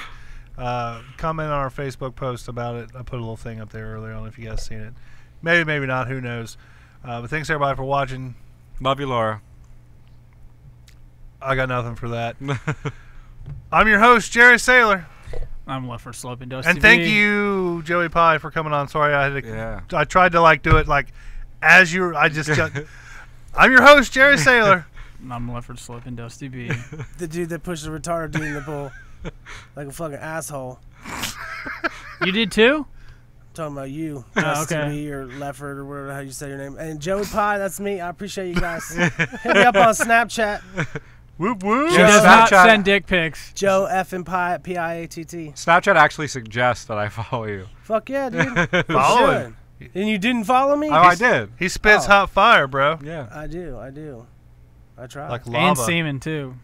Comment on our Facebook post about it. I put a little thing up there earlier on if you guys seen it. Maybe, maybe not. Who knows? But thanks everybody for watching. Love you, Laura. I got nothing for that. I'm your host, Jerry Saylor. I'm Lefford Slope and Dusty And thank B. you, Joey Pie, for coming on. Sorry, I had to. Yeah. I tried to do it as you. I just. I'm your host, Jerry Saylor. I'm Lefford Slope and Dusty B. The dude that pushed the retarded dude in the pool like a fucking asshole. You did too? Talking about you, Oh, okay. me or Lefford or whatever how you say your name. And Joey Pie, that's me. I appreciate you guys. Hit me up on Snapchat. Whoop whoop. He Yeah, does not Snapchat. send dick pics. Joe F and Pie Piatt. Snapchat actually suggests that I follow you. Fuck yeah, dude. Follow You him. should. And you didn't follow me? Oh, I did. He spits Oh. hot fire, bro. Yeah. I do. I try. Like And lava. semen too.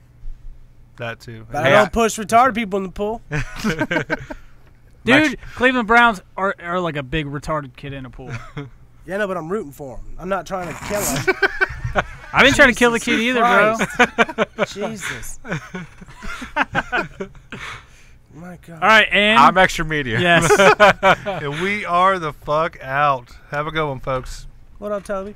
That too. but Hey, I don't push retarded people in the pool. Dude, Cleveland Browns are like a big retarded kid in a pool. Yeah, no, but I'm rooting for him. I'm not trying to kill him. I didn't try to kill the kid either, bro. Jesus. My God. All right, and I'm extra media. yes. And we are the fuck out. Have a good one, folks. What up, Toby?